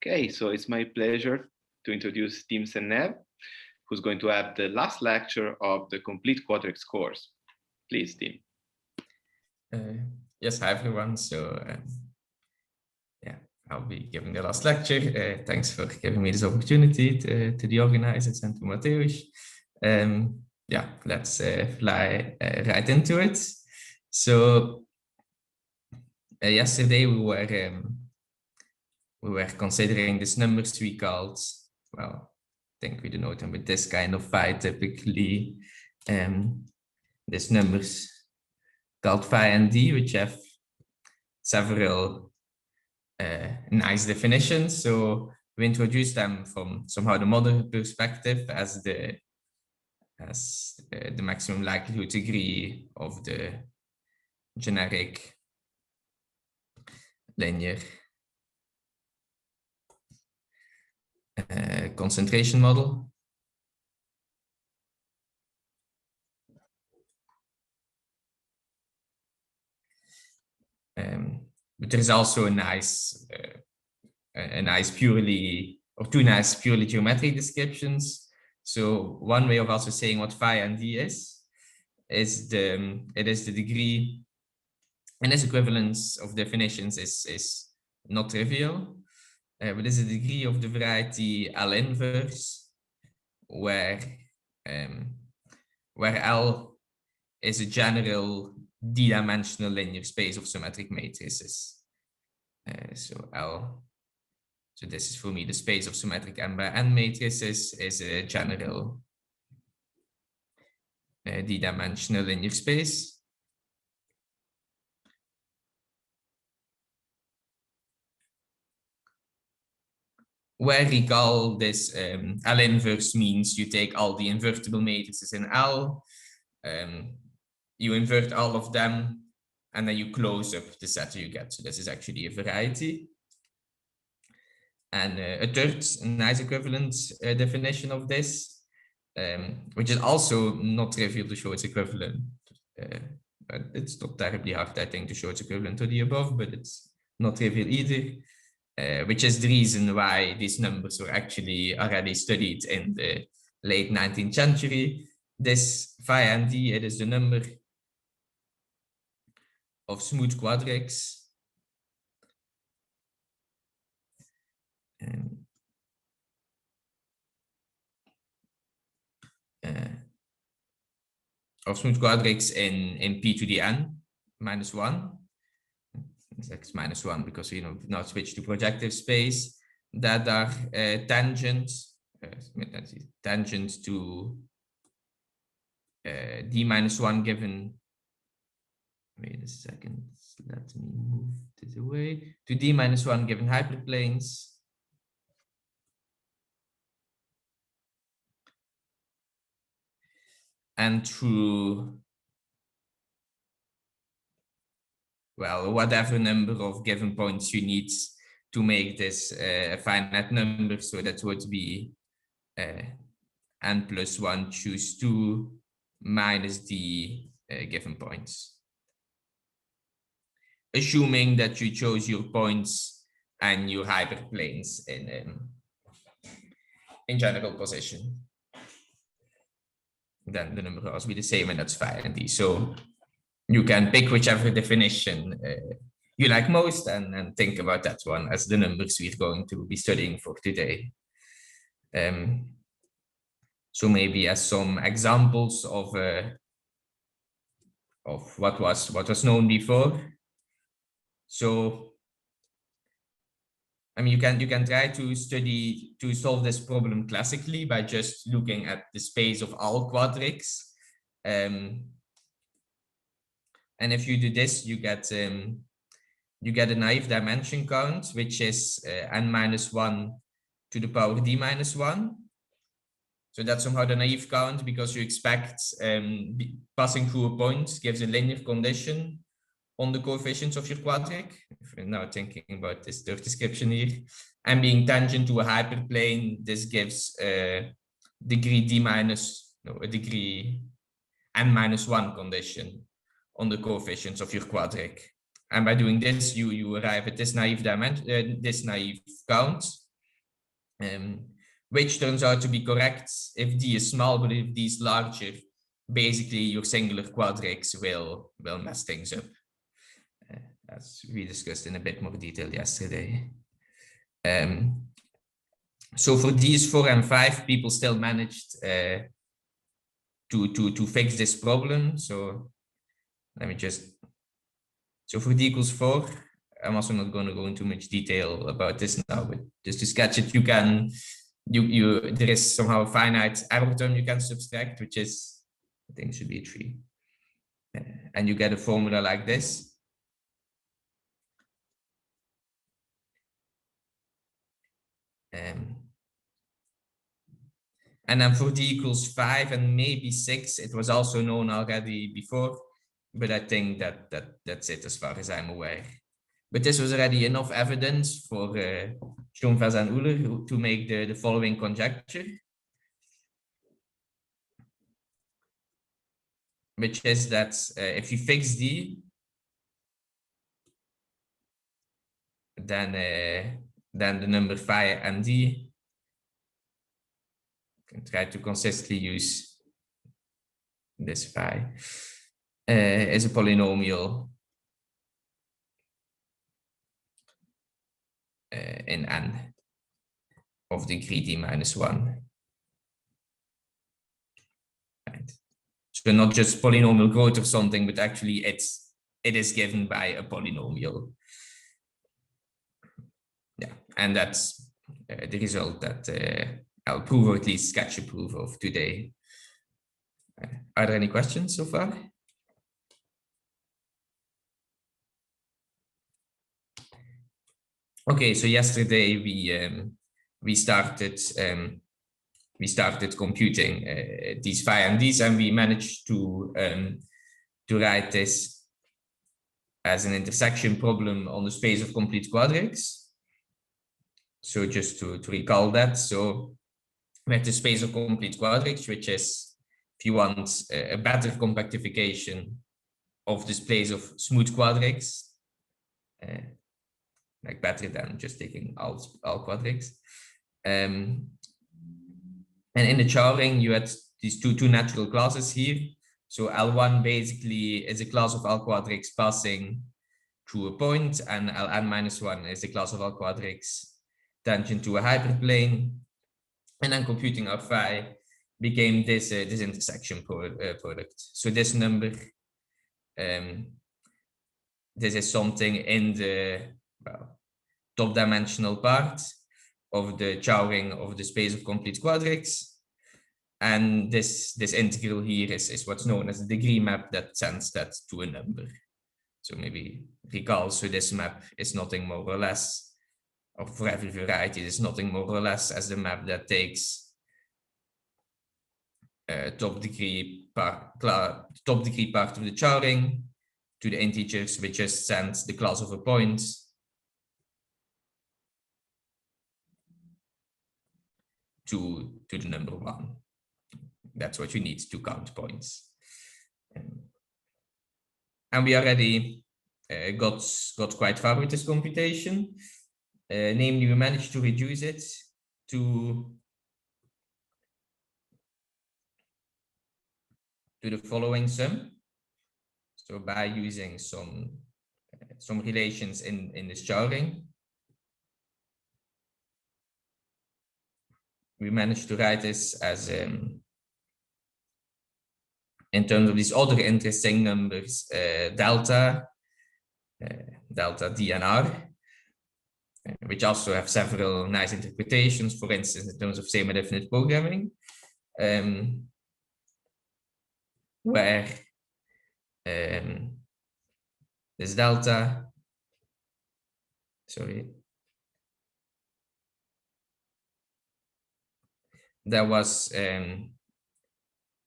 Okay, so it's my pleasure to introduce Tim Seynnaeve, who's going to have the last lecture of the complete quadrics course. Please, Tim. Yes, hi everyone. So yeah, I'll be giving the last lecture. Thanks for giving me this opportunity to the organizers and to Mateusz. Yeah, let's fly right into it. So yesterday we were considering these numbers we called, well, I think we denote them with this kind of phi typically. These numbers called phi and d, which have several nice definitions. So we introduced them from somehow the modern perspective as the maximum likelihood degree of the generic linear concentration model. But there's also two nice purely geometric descriptions. So one way of also saying what phi and d is it is the degree, and this equivalence of definitions is not trivial, but it's a degree of the variety L inverse, where L is a general d-dimensional linear space of symmetric matrices. So this is for me the space of symmetric n by n matrices is a general d-dimensional linear space. Where recall this L inverse means you take all the invertible matrices in L, you invert all of them, and then you close up the set you get. So this is actually a variety. And a third nice equivalent definition of this, which is also not trivial to show its equivalent. But it's not terribly hard, I think, to show its equivalent to the above, but it's not trivial either. Which is the reason why these numbers were actually already studied in the late 19th century. This phi and d, it is the number of smooth quadrics in P to the n minus 1. It's x minus 1 because we now switch to projective space that are tangent to d minus 1 given. Wait a second, let me move this away to d minus 1 given hyperplanes. And through, well, whatever number of given points you need to make this a finite number. So that would be n plus 1 choose 2 minus the given points. Assuming that you chose your points and your hyperplanes in general position. Then the number will also be the same, and that's phi and d. So you can pick whichever definition you like most and think about that one as the numbers we're going to be studying for today. So maybe as some examples of what was known before. So I mean, you can try to solve this problem classically by just looking at the space of all quadrics. And if you do this, you get a naive dimension count, which is n minus 1 to the power d minus 1. So that's somehow the naive count because you expect passing through a point gives a linear condition on the coefficients of your quadric. If we're now thinking about this third description here, and being tangent to a hyperplane, this gives a degree n minus 1 condition on the coefficients of your quadric. and by doing this, you arrive at this naive dimension, this naive count, which turns out to be correct if D is small, but if D is larger, basically your singular quadrics will mess things up, as we discussed in a bit more detail yesterday. So for these 4 and 5, people still managed to fix this problem. So let me just, so for D equals 4, I'm also not going to go into much detail about this now, but just to sketch it, you can, there is somehow a finite error term you can subtract, which is, I think should be a 3. And you get a formula like this. And then for D equals 5 and maybe 6, it was also known already before, but I think that's it as far as I'm aware. But this was already enough evidence for Schoenfels and Euler to make the following conjecture, which is that if you fix D, then the number phi and D, can try to consistently use this phi, is a polynomial in n of degree D minus 1. Right. So not just polynomial growth or something, but actually it is given by a polynomial. Yeah, and that's the result that I'll prove, or at least sketch a proof of today. Are there any questions so far? Okay, so yesterday we started computing these phi and these, and we managed to write this as an intersection problem on the space of complete quadrics. So just to recall that, so we have the space of complete quadrics, which is, if you want, a better compactification of the space of smooth quadrics, like better than just taking all quadrics. And in the Chowring, you had these two natural classes here. So L1 basically is a class of all quadrics passing through a point, and Ln minus 1 is a class of all quadrics tangent to a hyperplane. And then computing our phi became this intersection product. So this number, this is something in the top dimensional part of the Chowring of the space of complete quadrics. And this integral here is what's known as the degree map that sends that to a number. So maybe recall, so this map is nothing more or less, or for every variety, is nothing more or less as the map that takes top degree part of the Chowring to the integers, which just sends the class of a point to the number 1. That's what you need to count points. And we already got quite far with this computation. Namely, we managed to reduce it to the following sum. So by using some relations in this Chowring, we managed to write this as in terms of these other interesting numbers, delta D and R, which also have several nice interpretations, for instance, in terms of semi-definite programming, where this delta, there was,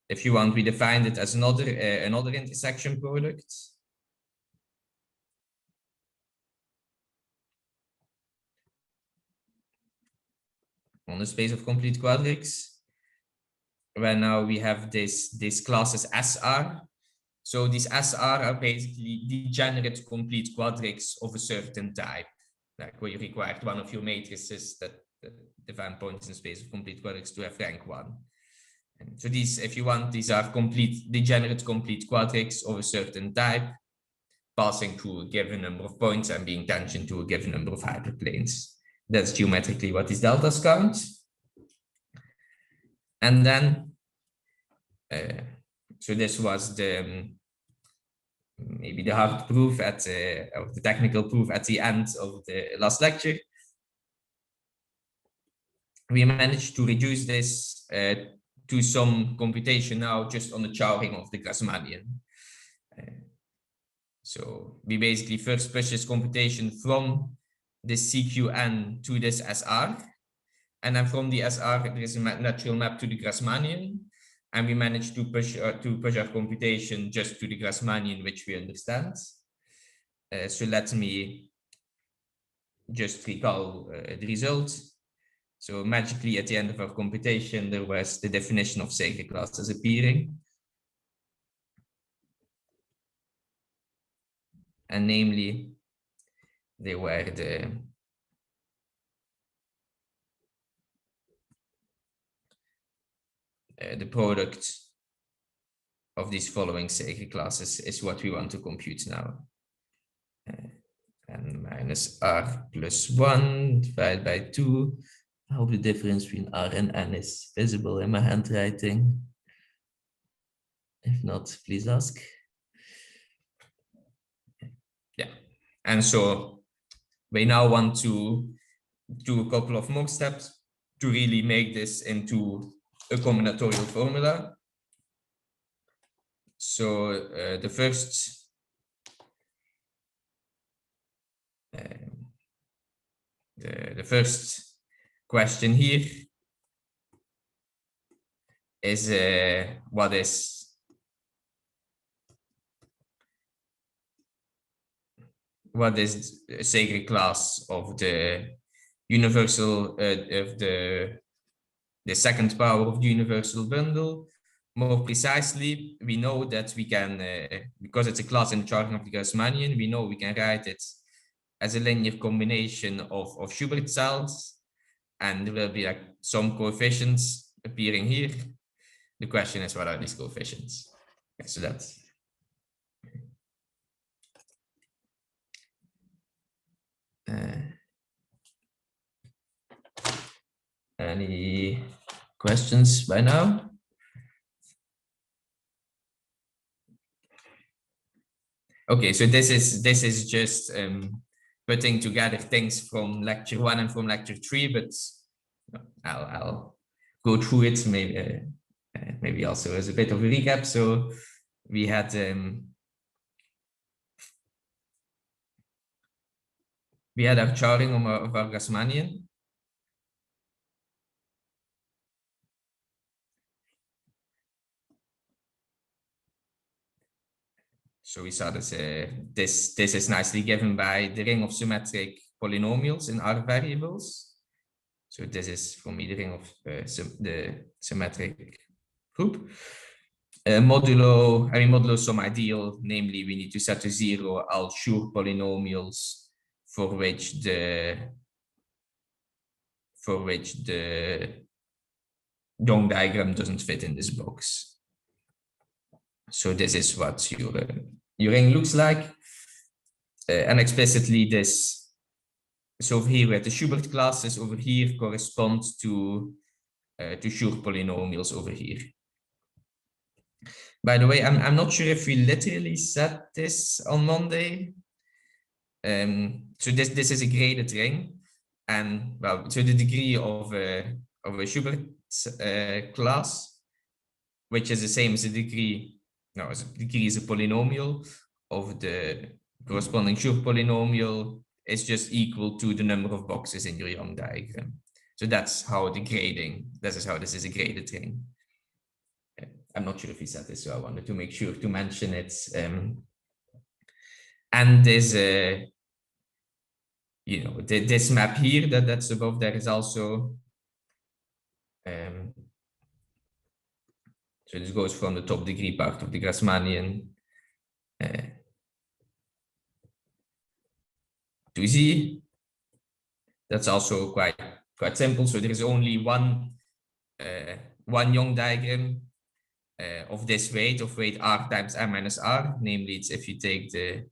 if you want, we defined it as another intersection product. On the space of complete quadrics, where now we have this classes SR. So these SR are basically degenerate complete quadrics of a certain type, like where you required one of your matrices that define points in space of complete quadrics to have rank 1. And so these, if you want, these are complete degenerate complete quadrics of a certain type, passing through a given number of points and being tangent to a given number of hyperplanes. That's geometrically what these deltas count. And then, so this was the maybe the hard proof at or the technical proof at the end of the last lecture. We managed to reduce this to some computation now just on the Chowring of the Grassmannian. So we basically first push this computation from this CQN to this SR. And then from the SR, there is a natural map to the Grassmannian. And we managed to push our computation just to the Grassmannian, which we understand. So let me just recall the result. So magically at the end of our computation, there was the definition of Segre classes appearing. And namely, they were the product of these following Segre classes is what we want to compute now. N minus R plus 1 divided by 2. I hope the difference between R and N is visible in my handwriting. If not, please ask. Yeah, and so we now want to do a couple of more steps to really make this into a combinatorial formula. So the first question here is what is a Segre class of the universal of the second power of the universal bundle. More precisely, we know that we can, because it's a class in the Chowring of the Grassmannian, we know we can write it as a linear combination of Schubert cells, and there will be like some coefficients appearing here. The question is, what are these coefficients? Okay, so that's any questions by now? Okay, so this is just putting together things from lecture 1 and from lecture 3, but I'll go through it maybe also as a bit of a recap. So we had our Chowring of our Grassmannian. So we saw this, this is nicely given by the ring of symmetric polynomials in R variables. So this is for me the ring of the symmetric group. Modulo some ideal, namely we need to set to 0 all Schur polynomials for which the Young diagram doesn't fit in this box. So this is what your ring looks like, and explicitly this. So over here we have the Schubert classes. Over here corresponds to Schur polynomials over here. By the way, I'm not sure if we literally said this on Monday. So this is a graded ring, and well, so the degree of a Schubert class, which is the same as the degree. No, the degree is a polynomial of the corresponding Schur polynomial is just equal to the number of boxes in your Young diagram. So that's how the grading. This is how this is a graded ring. I'm not sure if he said this, so I wanted to make sure to mention it. And this, this map here that's above there is also. So this goes from the top degree part of the Grassmannian to Z. That's also quite simple. So there is only one Young diagram of this weight, r times n minus r. Namely, it's if you take the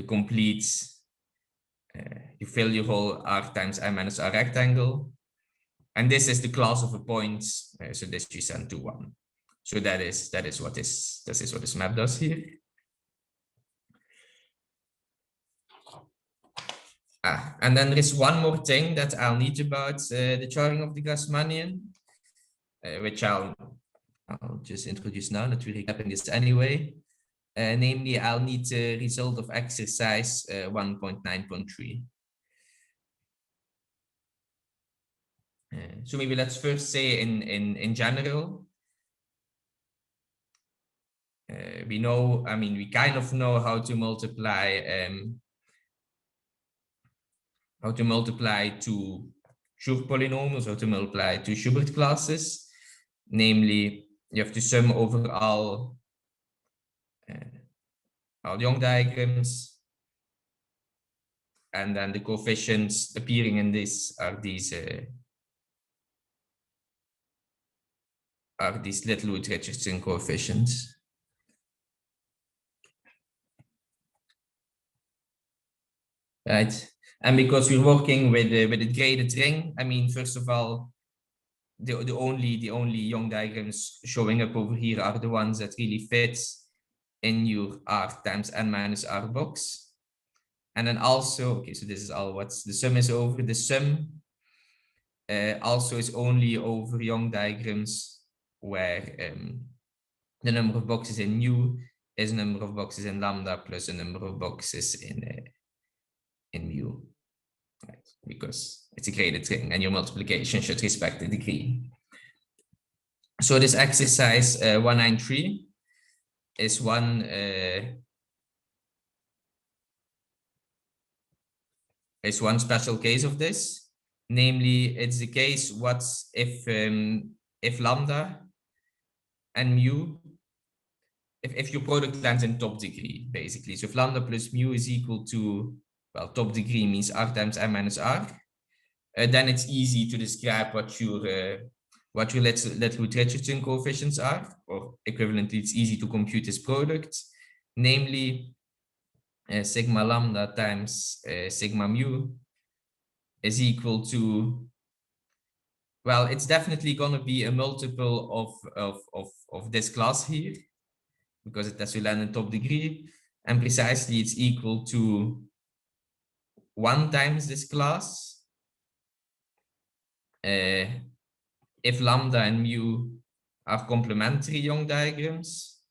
complete, you fill your whole r times n minus r rectangle, and this is the class of a point. So this you send to 1. So that is what this map does here. And then there is one more thing that I'll need about the charting of the Grassmannian, which I'll just introduce now that we're recapping this anyway. Namely, I'll need the result of exercise 1.9.3. So maybe let's first say in general, we kind of know how to multiply two Schur polynomials, how to multiply two Schubert classes. Namely, you have to sum over all Young diagrams, and then the coefficients appearing in this are these Littlewood-Richardson coefficients. Right, and because we're working with a graded ring, first of all, the only Young diagrams showing up over here are the ones that really fit in your r times n minus r box. And then also, okay, so this is all what the sum is over. The sum also is only over Young diagrams where the number of boxes in mu is a number of boxes in lambda plus a number of boxes in mu, right? Because it's a graded ring and your multiplication should respect the degree. So this exercise 193 is one special case of this. Namely, it's the case what if lambda and mu, if your product lands in top degree, basically. So if lambda plus mu is equal to, well, top degree means r times n minus r, then it's easy to describe what your Littlewood-Richardson coefficients are, or equivalently, it's easy to compute this product. Namely, sigma lambda times sigma mu is equal to, well, it's definitely going to be a multiple of this class here, because it has to land in top degree, and precisely it's equal to 1 times this class if lambda and mu are complementary Young diagrams,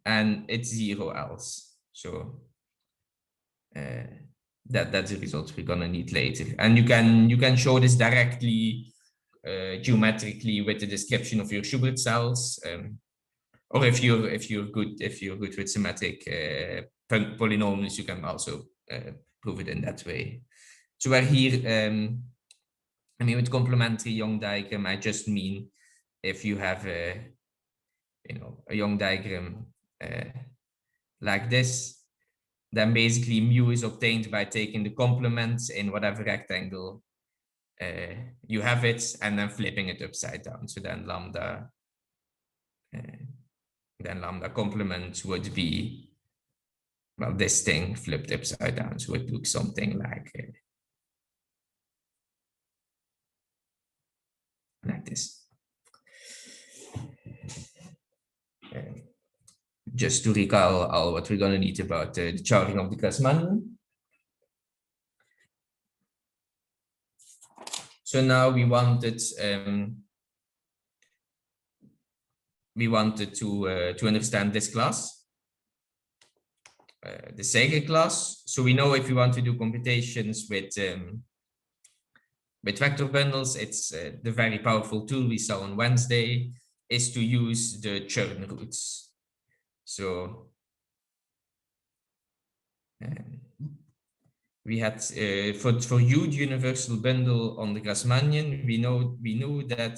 and it's 0 else. So that's the result we're gonna need later, and you can show this directly geometrically with the description of your Schubert cells, or if you're good with symmetric polynomials, you can also prove it in that way. So we're here, with complementary Young diagram, I just mean if you have a Young diagram like this, then basically mu is obtained by taking the complements in whatever rectangle you have it, and then flipping it upside down. So then lambda complement would be, well, this thing flipped upside down. So it looks something like this. Just to recall all what we're going to need about the charting of the Grassmannian. So now we wanted to understand this class, the Seynnaeve class. So we know if we want to do computations with vector bundles, it's the very powerful tool we saw on Wednesday is to use the churn roots. So we had for U, the universal bundle on the Grassmannian, we know that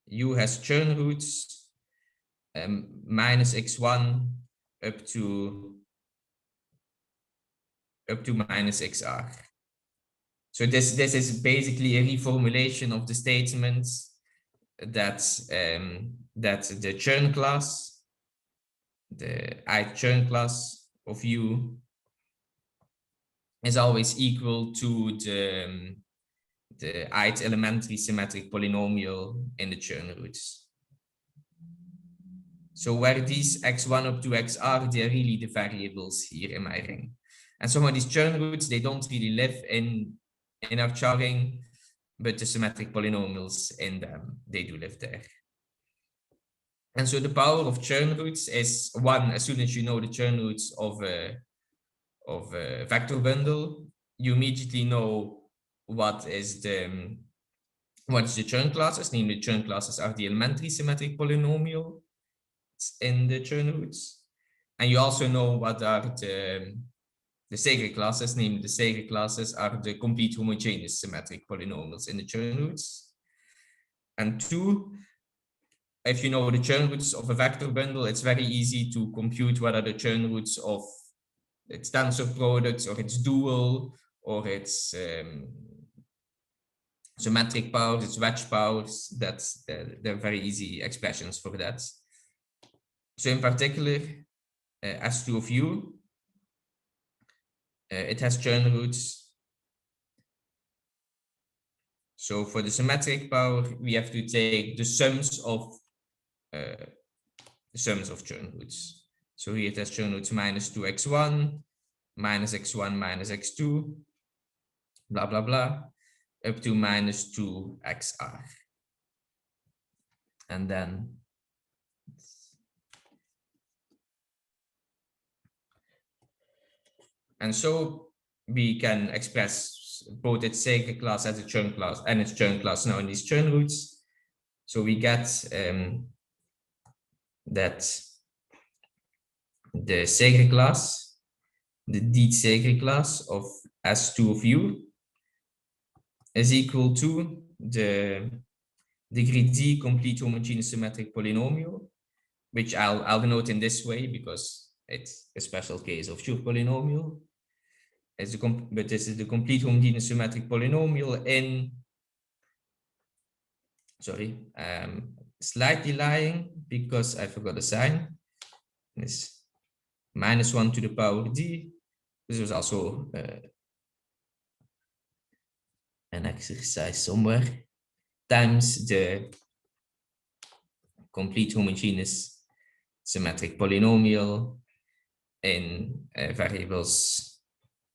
U has Chern roots minus x1 up to minus xr. So this is basically a reformulation of the statement that the Chern class, the ith Chern class of U, is always equal to the ith elementary symmetric polynomial in the Chern roots. So where these x1 up to xr, they're really the variables here in my ring. And some of these Chern roots, they don't really live in our Char-ring, but the symmetric polynomials in them, they do live there. And so the power of Chern roots is 1. As soon as you know the Chern roots of a vector bundle, you immediately know what is the Chern classes. Namely, Chern classes are the elementary symmetric polynomial in the Chern roots, and you also know what are the Segre classes. Namely, the Segre classes are the complete homogeneous symmetric polynomials in the Chern roots. And 2, if you know the Chern roots of a vector bundle, it's very easy to compute what are the Chern roots of its tensor products, or its dual, or its symmetric powers, its wedge powers. They're very easy expressions for that. So in particular, S2 of U, it has Chern roots. So for the symmetric power, we have to take the sums of Chern roots. So here it has Chern roots minus 2x1, minus x1, minus x2, blah, blah, blah, up to minus 2xr. And then so we can express both its Segre class as a Chern class and its Chern class now in these Chern roots. So we get that the Segre class, the D Segre class of S2 of U, is equal to the degree D complete homogeneous symmetric polynomial, which I'll denote in this way because it's a special case of Schur polynomial. But this is the complete homogeneous symmetric polynomial in, sorry, slightly lying because I forgot a sign. It's minus 1 to the power D. This was also an exercise somewhere, times the complete homogeneous symmetric polynomial in variables,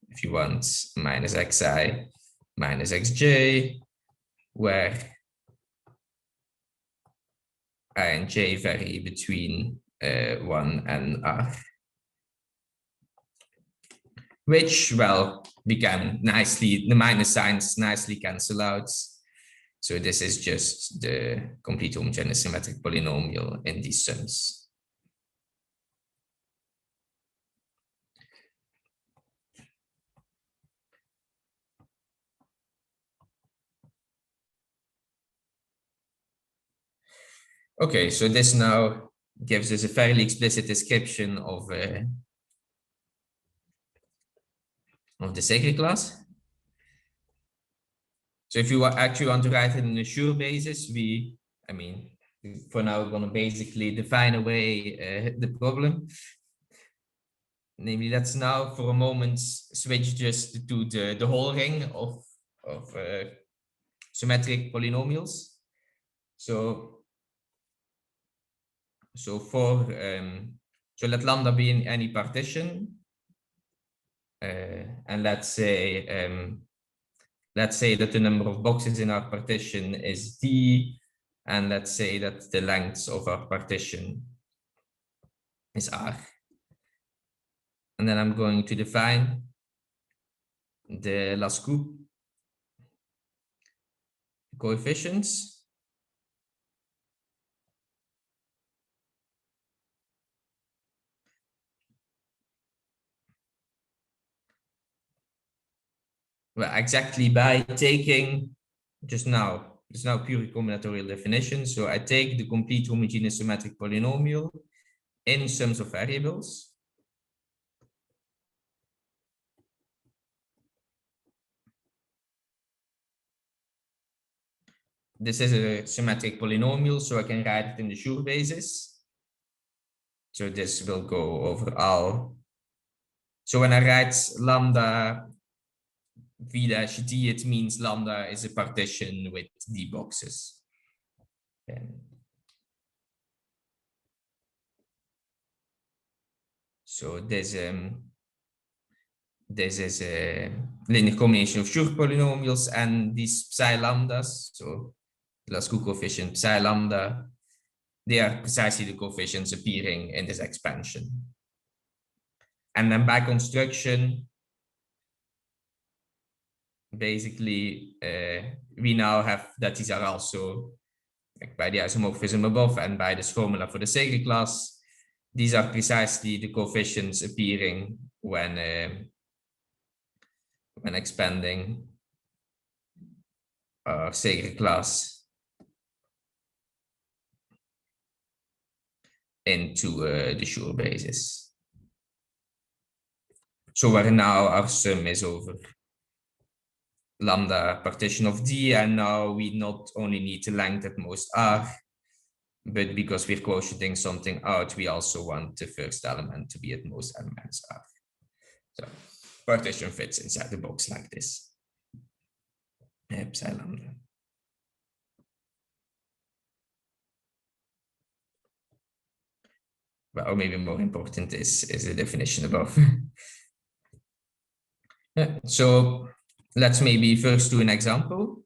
if you want, minus xi, minus xj, where I and j vary between 1 and r. Which, well, we can nicely, the minus signs nicely cancel out. So this is just the complete homogeneous symmetric polynomial in these sums. Okay, so this now gives us a fairly explicit description of the Segre class. So if you actually want to write it in a Schur basis, for now we're going to basically define away the problem. Namely, let's now for a moment switch just to the whole ring of symmetric polynomials. So let lambda be in any partition, and let's say that the number of boxes in our partition is D, and let's say that the length of our partition is R. And then I'm going to define the Lascaux coefficients. Well, exactly by taking, just now, It's now pure combinatorial definition. So I take the complete homogeneous symmetric polynomial in sums of variables. This is a symmetric polynomial, so I can write it in the Schur basis. So this will go over all. So when I write lambda v dash d, it means lambda is a partition with d boxes. So this is a linear combination of Schur polynomials and these psi lambdas. So the Lascaux coefficient psi lambda, they are precisely the coefficients appearing in this expansion. And then by construction, basically, we now have that these are also, like by the isomorphism above and by this formula for the Segre class, these are precisely the coefficients appearing when expanding our Segre class into the Schur basis. So where now our sum is over lambda partition of d, and now we not only need the length at most r, but because we're quotienting something out, we also want the first element to be at most n minus r. So partition fits inside the box like this. Psi lambda. Well, or maybe more important is the definition above. So let's maybe first do an example.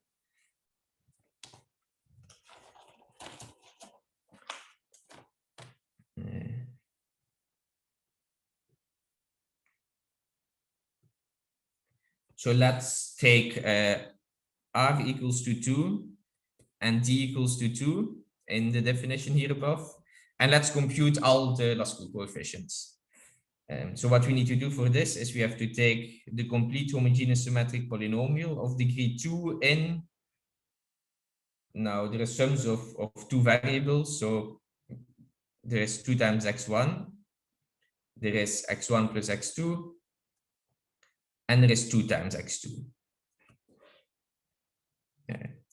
So let's take r equals to 2 and d equals to 2 in the definition here above. And let's compute all the Lascaux coefficients. So what we need to do for this is we have to take the complete homogeneous symmetric polynomial of degree 2 in, now there are sums of two variables. So there is 2 times x1, there is x1 plus x2, and there is 2 times x2.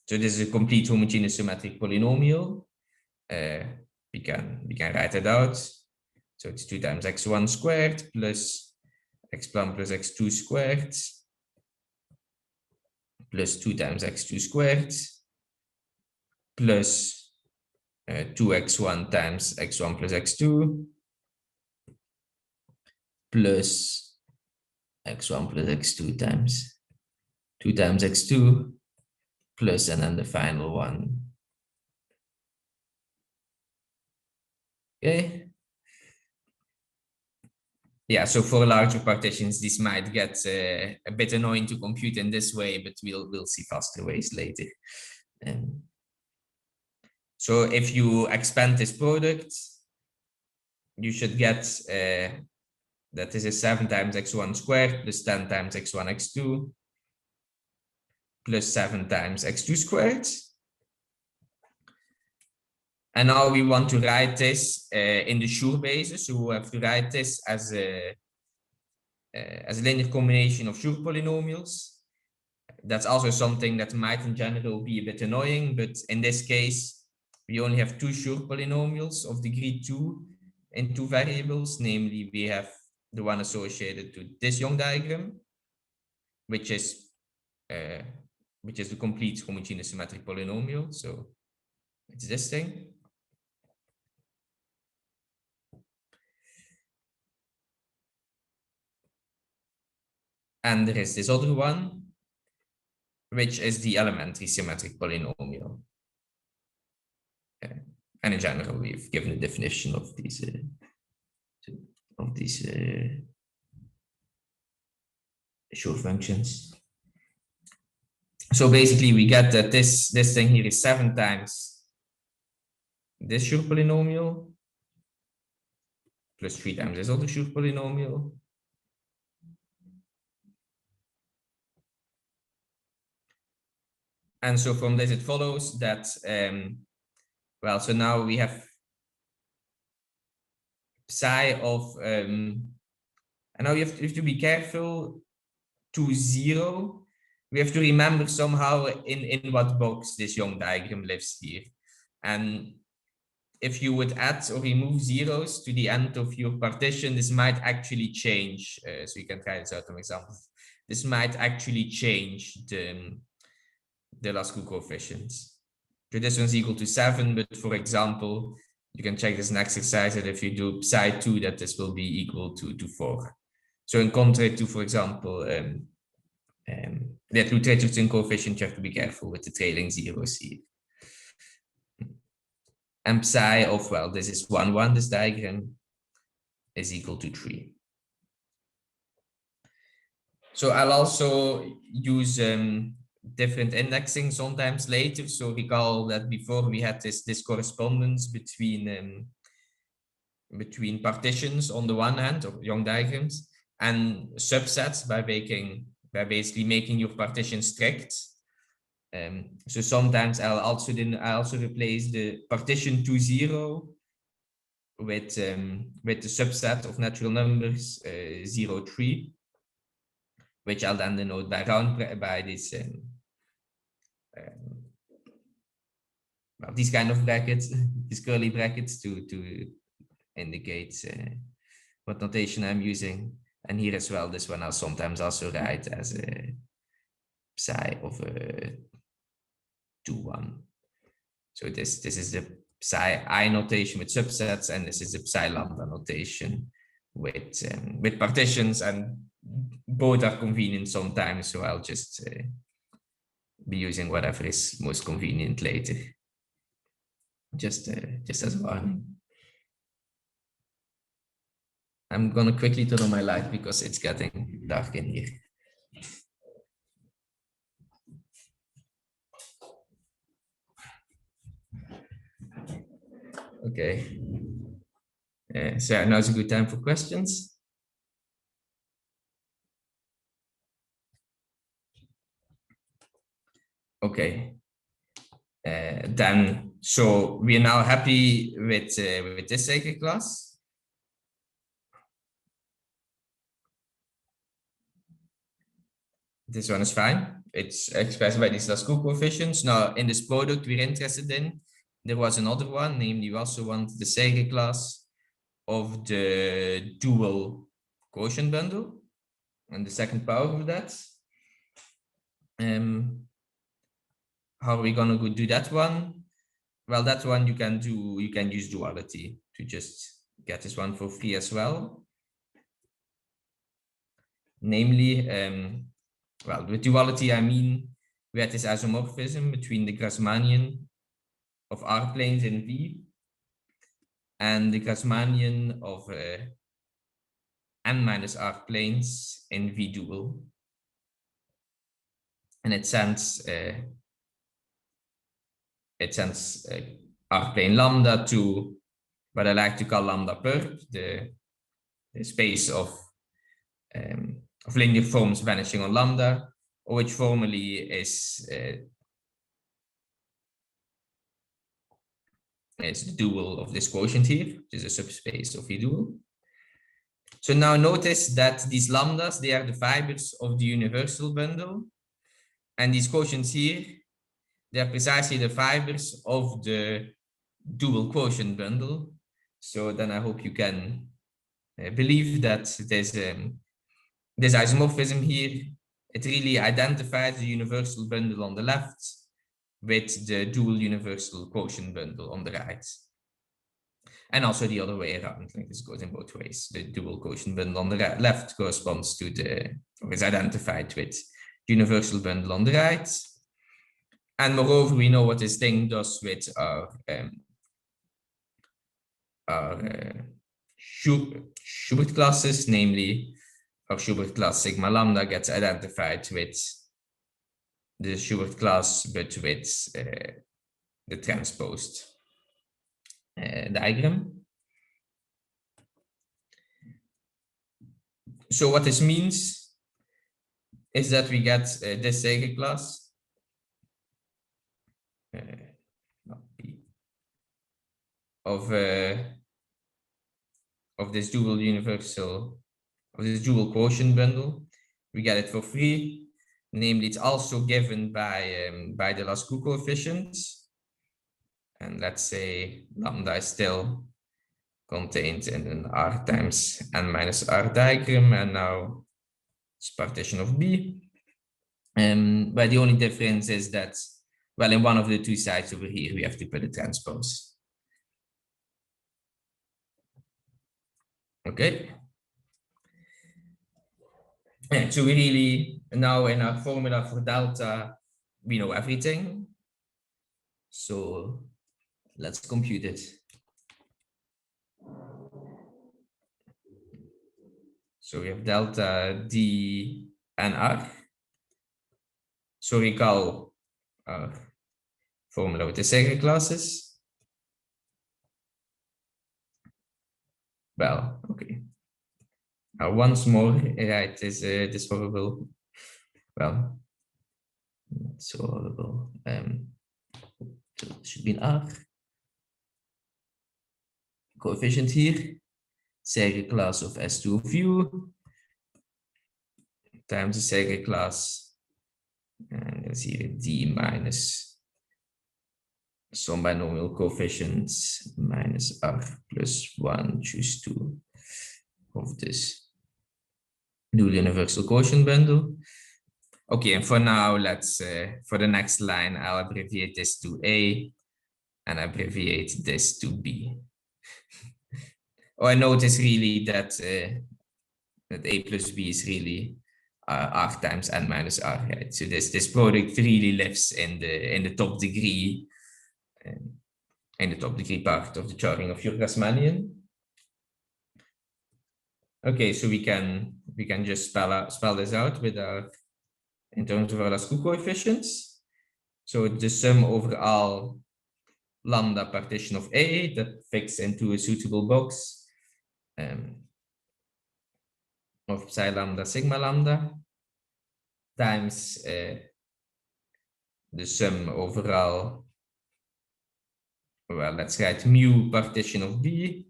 So this is a complete homogeneous symmetric polynomial. We can write it out. So it's 2 times x1 squared plus x1 plus x2 squared plus 2 times x2 squared plus 2x1 times x1 plus x2 plus x1 plus x2 times 2 times x2 plus, and then the final one. Okay. Yeah, so for larger partitions, this might get a bit annoying to compute in this way, but we'll see faster ways later. So if you expand this product, you should get that this is 7 times x1 squared plus 10 times x1 x2 plus 7 times x2 squared. And now we want to write this in the Schur basis. So we have to write this as a linear combination of Schur polynomials. That's also something that might in general be a bit annoying, but in this case, we only have 2 Schur polynomials of degree 2 in 2 variables. Namely, we have the one associated to this Young diagram, which is the complete homogeneous symmetric polynomial. So it's this thing. And there is this other one, which is the elementary symmetric polynomial. And in general, we've given a definition of these Schur functions. So basically, we get that this thing here is 7 times this Schur polynomial plus 3 times this other Schur polynomial. And so from this, it follows that, well, so now we have psi of, and now you have to be careful to 0. We have to remember somehow in what box this Young diagram lives here. And if you would add or remove zeros to the end of your partition, this might actually change. So you can try this out on example. This might actually change the Lascaux coefficients. So this one's equal to 7, but for example, you can check this in exercise that if you do psi 2, that this will be equal to 4. So in contrast to, for example, that Lutz-Richardson coefficient, you have to be careful with the trailing zeros here. And psi of, well, this is 1, 1, this diagram is equal to 3. So I'll also use different indexing sometimes later. So recall that before we had this correspondence between partitions on the one hand, or Young diagrams, and subsets by basically making your partition strict. So sometimes I'll also replace the partition to 0 with the subset of natural numbers 0, 3, which I'll then denote by this well, these kind of brackets, these curly brackets to indicate what notation I'm using. And here as well, this one I'll sometimes also write as a psi of 2, 1. So this is the psi I notation with subsets, and this is the psi lambda notation with partitions, and both are convenient sometimes. So I'll just be using whatever is most convenient later. Just as a warning. I'm gonna quickly turn on my light because it's getting dark in here. Okay. So now's a good time for questions. Okay. Then, so we are now happy with this sacred class. This one is fine. It's expressed by these Lascaux coefficients. Now, in this product we're interested in, there was another one, namely we also want the sacred class of the dual quotient bundle and the second power of that. How are we gonna go do that one? Well, that one you can use duality to just get this one for free as well. Namely, well, with duality I mean we had this isomorphism between the Grassmannian of R planes in V and the Grassmannian of n minus R planes in V dual. And it sends R plane lambda to what I like to call lambda perp, the space of linear forms vanishing on lambda, or which formally is the dual of this quotient here, which is a subspace of V dual. So now notice that these lambdas, they are the fibers of the universal bundle, and these quotients here, they are precisely the fibers of the dual quotient bundle. So then I hope you can believe that there's this isomorphism here, it really identifies the universal bundle on the left with the dual universal quotient bundle on the right. And also the other way around, like this goes in both ways. The dual quotient bundle on the left corresponds to or is identified with the universal bundle on the right. And moreover, we know what this thing does with our Schubert classes, namely our Schubert class sigma lambda gets identified with the Schubert class, but with the transposed diagram. So what this means is that we get this sacred class of this dual quotient bundle. We get it for free. Namely, it's also given by the Lascaux coefficients. And let's say lambda is still contained in an R times n minus R diagram, and now it's partition of B. But the only difference is that, well, in one of the two sides over here, we have to put a transpose. Okay. And so we really, now in our formula for delta, we know everything. So let's compute it. So we have delta D and R. So recall our formula with the Segre classes. Well, okay. Now once more, write this horrible, well, not so horrible. So it should be an R. Coefficient here, Segre class of S2 of U times the Segre class, and let's see, D minus some binomial coefficients minus R plus 1 choose 2 of this dual universal quotient bundle. Okay, and for now, let's, for the next line, I'll abbreviate this to A and abbreviate this to B. Oh, I notice really that, that A plus B is really R times n minus R, right? So this product really lives in the top degree, in the top degree part of the charting of your Grassmannian. Okay, so we can just spell this out with our, in terms of our Lascaux coefficients. So the sum over all lambda partition of A that fits into a suitable box of psi lambda sigma lambda times the sum overall, well, let's write mu partition of B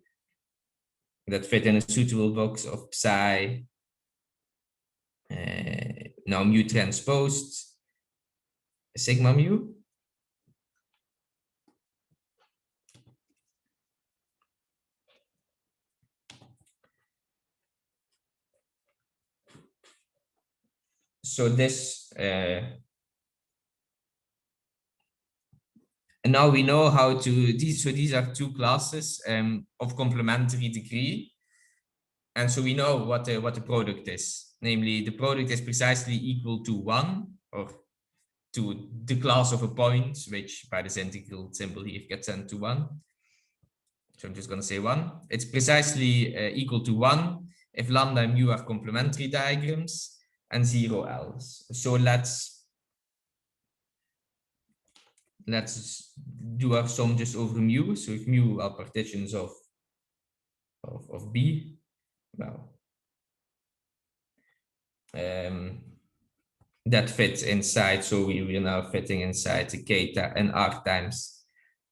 that fit in a suitable box of psi, now mu transposed sigma mu. So this, and now we know how to, these are two classes of complementary degree. And so we know what the product is. Namely, the product is precisely equal to 1, or to the class of a point, which by this integral symbol here gets sent to 1. So I'm just going to say 1. It's precisely equal to 1 if lambda and mu are complementary diagrams, and 0 else. So let's do our sum just over mu. So if mu are partitions of B, well, that fits inside. So we are now fitting inside the k and R times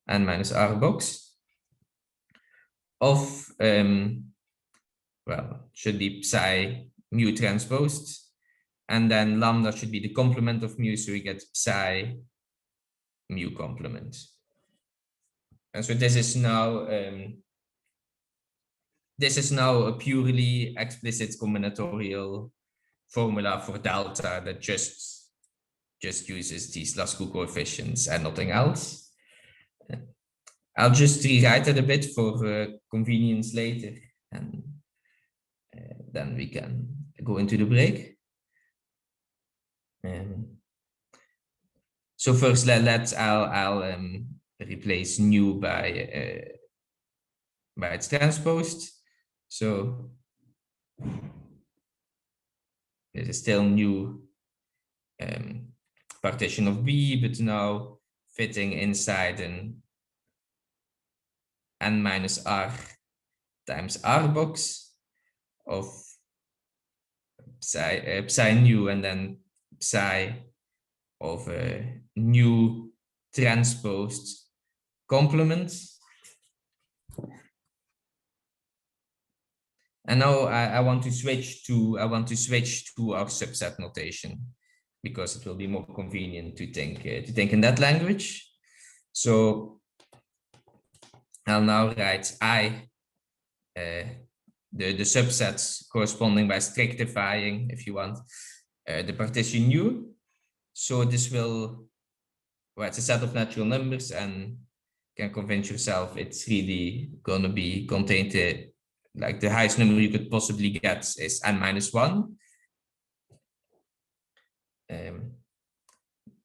n minus R box of, well, should be psi mu transposed. And then lambda should be the complement of mu, so we get psi mu complement. And so this is now a purely explicit combinatorial formula for delta that just uses these Lascaux coefficients and nothing else. I'll just rewrite it a bit for convenience later, and then we can go into the break. So first, I'll replace nu by its transposed. So it is still nu partition of B, but now fitting inside an n minus R times R box of psi nu, and then psi of a nu transposed complement And now I want to switch to our subset notation, because it will be more convenient to think in that language. So I'll now write I, the subsets corresponding by strictifying, if you want, the partition U. So this will, well, it's a set of natural numbers, and you can convince yourself it's really going to be contained, like the highest number you could possibly get is n-1.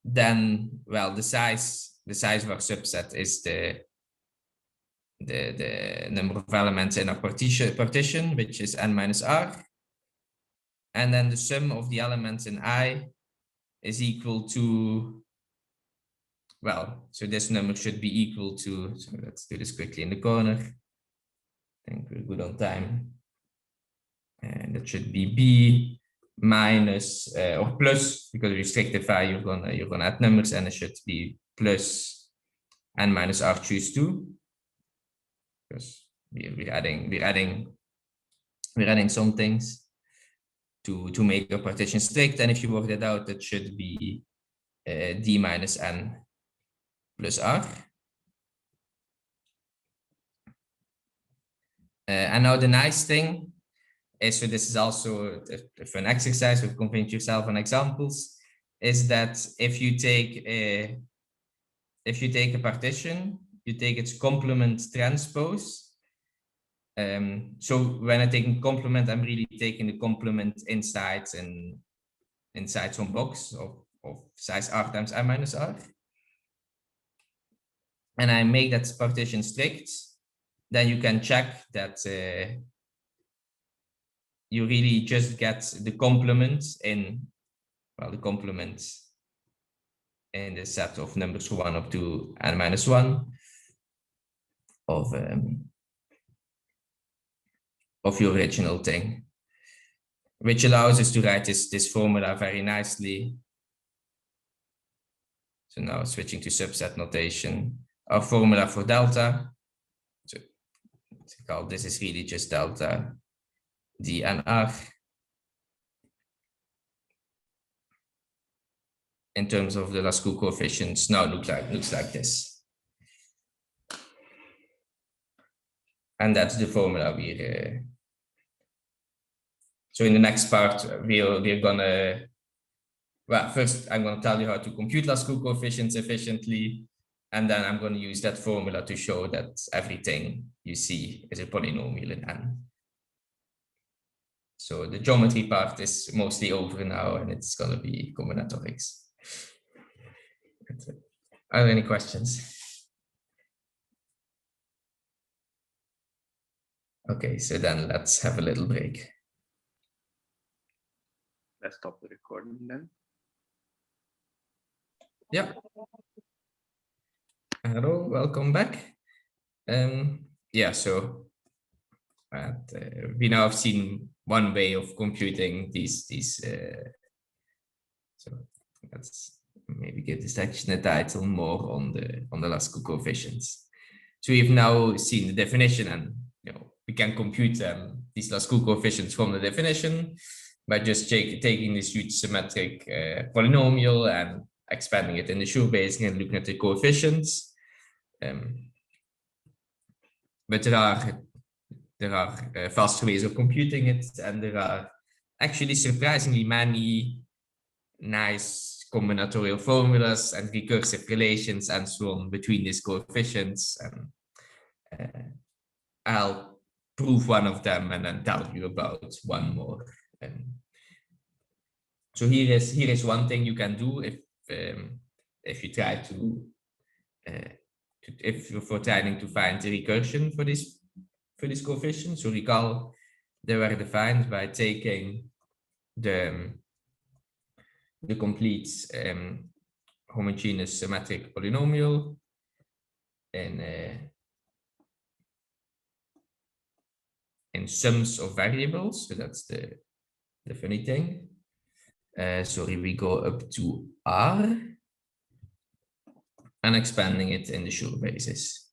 Then, well, the size of our subset is the number of elements in our partition, which is n-r. And then the sum of the elements in I is equal to, well, so this number should be equal to, so let's do this quickly in the corner. I think we're good on time. And that should be B minus or plus, because you strictify, you're gonna add numbers, and it should be plus n-r choose 2. Because we're adding some things to make a partition strict, and if you work that out, that should be d minus n plus r. And now the nice thing is, so this is also a fun exercise with convince yourself on examples, is that if you take a partition, you take its complement transpose. So when I take a complement, I'm really taking the complement inside some box of size r times n minus r. And I make that partition strict, then you can check that you really just get the complement in, well, the complement in the set of numbers 1 up to n-1 of your original thing, which allows us to write this formula very nicely. So now switching to subset notation, our formula for delta, so this is really just delta dnr in terms of the Lascaux coefficients. Now looks like this. And that's the formula so in the next part, we're gonna, well, first I'm gonna tell you how to compute Lascaux coefficients efficiently, and then I'm gonna use that formula to show that everything you see is a polynomial in N. So the geometry part is mostly over now, and it's gonna be combinatorics. Are there any questions? Okay, so then let's have a little break. Let's stop the recording then. Yeah. Hello, welcome back. Yeah, so we now have seen one way of computing these. So let's maybe give this section a title more on the Lascaux coefficients. So we've now seen the definition, and we can compute these Lascaux coefficients from the definition by just taking this huge symmetric polynomial and expanding it in the Schur basic and looking at the coefficients. But there are faster ways of computing it, and there are actually surprisingly many nice combinatorial formulas and recursive relations and so on between these coefficients. And I'll prove one of them and then tell you about one more. So here is one thing you can do if you try to if you're trying to find the recursion for this coefficient. So recall they were defined by taking the complete homogeneous symmetric polynomial in sums of variables. So that's the funny thing. Sorry, we go up to R and expanding it in the Schur basis.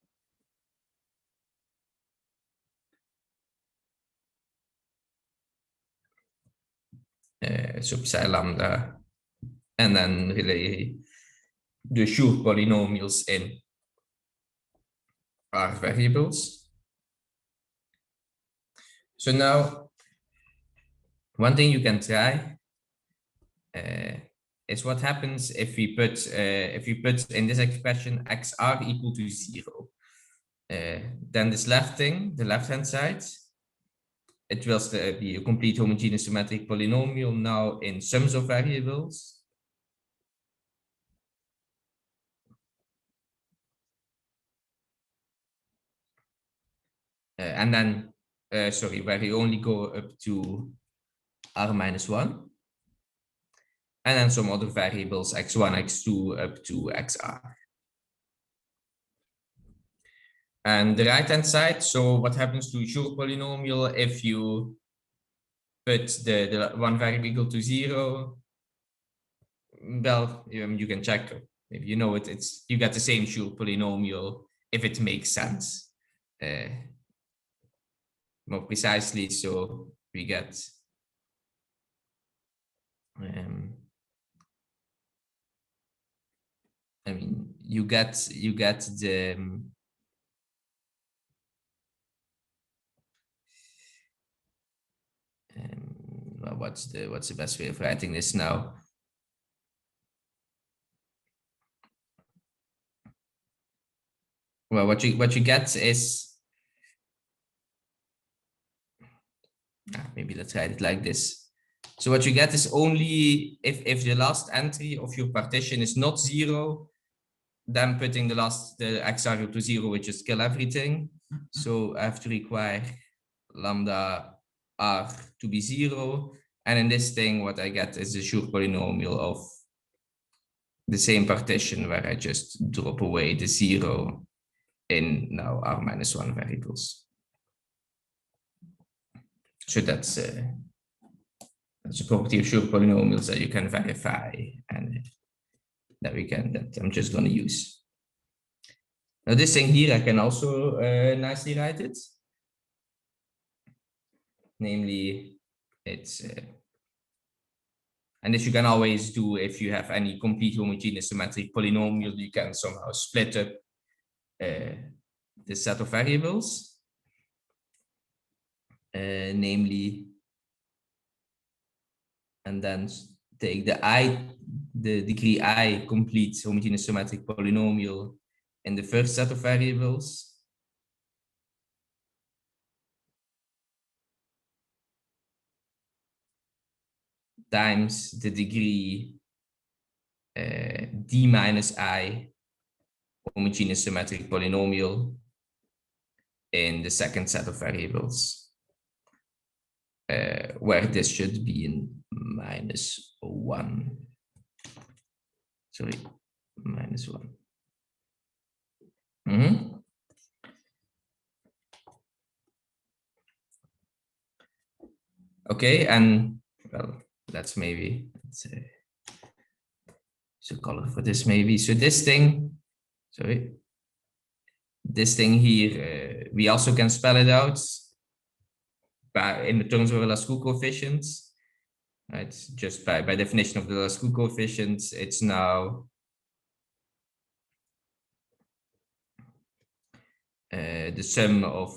sub psi lambda, and then relay the sure polynomials in R variables. So now, one thing you can try is what happens if we put in this expression xr equal to 0. Then this left thing, the left-hand side, it will still be a complete homogeneous symmetric polynomial now in sums of variables. And then, sorry, where you only go up to r minus 1. And then some other variables, x1, x2, up to xr. And the right-hand side, so what happens to a sure polynomial if you put the one variable equal to 0? Well, you can check. If you know it, you get the same sure polynomial if it makes sense. More precisely, so we get I mean, you get the well, what's the best way of writing this now? Well, what you get is maybe let's write it like this. So what you get is only if the last entry of your partition is not 0, then putting the xr to 0, which is kill everything. So I have to require lambda r to be 0. And in this thing, what I get is the sure polynomial of the same partition where I just drop away the 0 in now r minus 1 variables. So that's a property of sure polynomials that you can verify, and that I'm just going to use. Now this thing here, I can also nicely write it. Namely, it's and this you can always do if you have any complete homogeneous symmetric polynomial. You can somehow split up the set of variables, namely, and then take the degree I complete homogeneous symmetric polynomial in the first set of variables, times the degree d minus I homogeneous symmetric polynomial in the second set of variables, where this should be in -1. Sorry, -1. Okay, and well, let's say so color for this maybe. So this thing, sorry, this thing here, we also can spell it out in the terms of the Lascaux coefficients, right? Just by definition of the Lascaux coefficients, it's now the sum of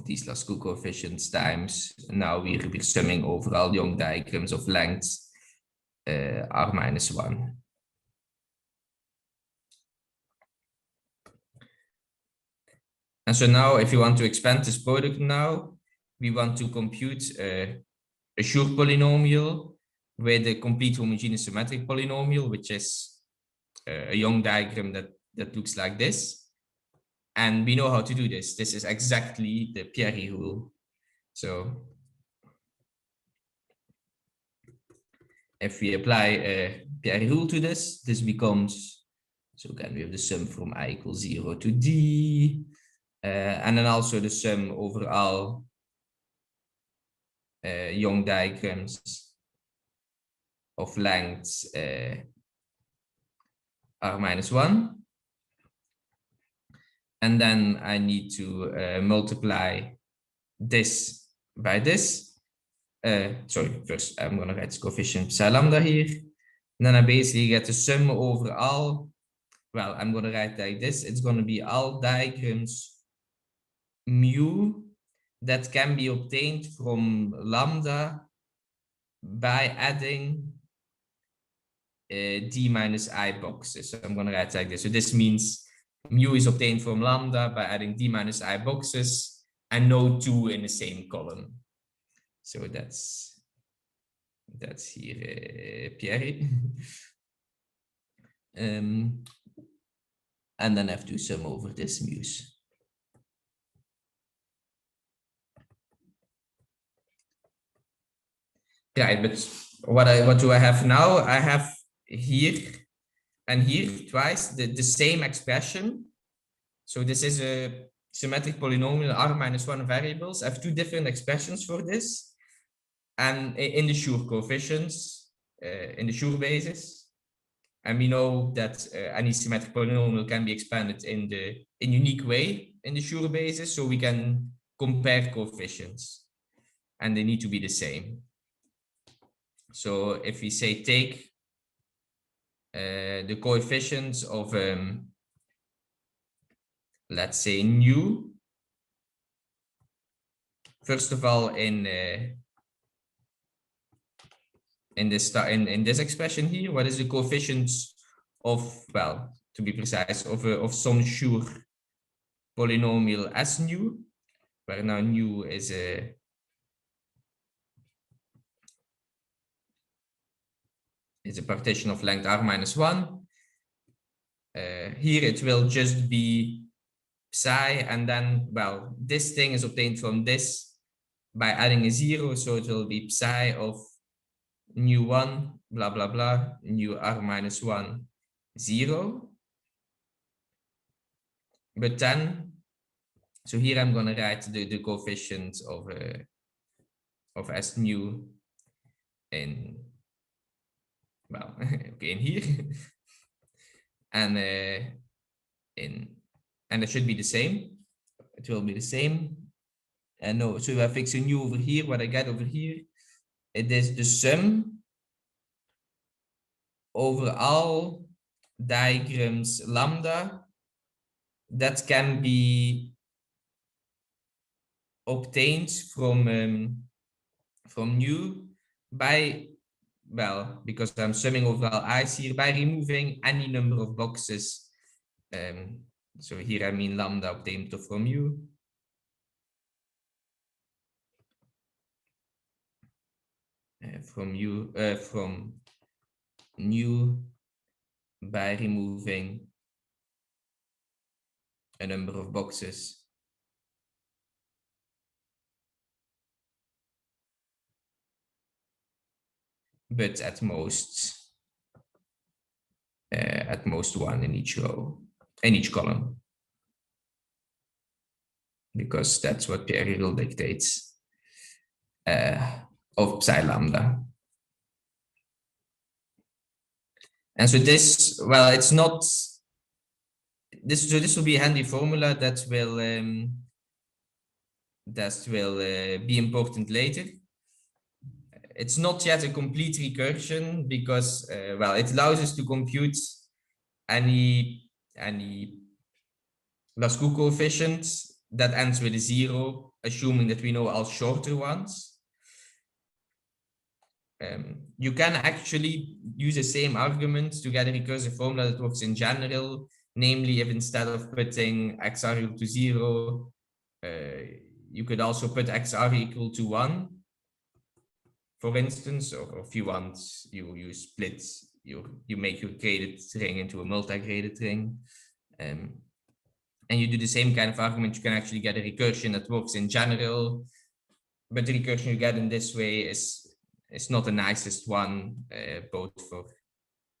these Lascaux coefficients times, now we're summing over all Young diagrams of length r minus 1. And so now if you want to expand this product now, we want to compute a sure polynomial with a complete homogeneous symmetric polynomial, which is a Young diagram that looks like this. And we know how to do this. This is exactly the Pierre rule. So if we apply a Pierre rule to this, this becomes, so again, we have the sum from I equals 0 to d, and then also the sum over all Young diagrams of length r minus 1. And then I need to multiply this by this. Sorry, first I'm going to write coefficient psi lambda here. And then I basically get the sum over all, well, I'm going to write like this. It's going to be all diagrams mu that can be obtained from lambda by adding d minus I boxes. So I'm going to write like this. So this means mu is obtained from lambda by adding d minus I boxes and no 2 in the same column. So that's here, Pierre. And then I have to sum over this mu's. Right, but what do I have now? I have here and here twice the same expression. So this is a symmetric polynomial R minus 1 variables. I have two different expressions for this. And in the Schur coefficients, in the Schur basis. And we know that any symmetric polynomial can be expanded in unique way in the Schur basis, so we can compare coefficients, and they need to be the same. So if we say take the coefficients of let's say nu, first of all in this expression here, what is the coefficients of, well, to be precise, of some Schur polynomial as nu, where now nu is a partition of length R minus 1. Here it will just be psi, and then, well, this thing is obtained from this by adding a 0, so it will be psi of nu 1, blah, blah, blah, nu R minus 1, 0. But then, so here I'm going to write the coefficients of S nu in, well, okay, in here. And and it should be the same. It will be the same. And no, so if I fix a nu over here, what I get over here, it is the sum over all diagrams lambda that can be obtained from nu by, well, because I'm summing over all i's here, by removing any number of boxes. So here I mean lambda obtained from u. From nu by removing a number of boxes but at most one in each row, in each column, because that's what Pierre rule dictates of psi lambda. And so this, well, it's not this, so this will be a handy formula that will be important later. It's not yet a complete recursion because, well, it allows us to compute any Lascaux coefficient that ends with a 0, assuming that we know all shorter ones. You can actually use the same argument to get a recursive formula that works in general, namely if instead of putting xr equal to 0, you could also put xr equal to 1, for instance, or if you want, you split, you make your graded ring into a multi-graded ring. And you do the same kind of argument, you can actually get a recursion that works in general, but the recursion you get in this way is not the nicest one, both for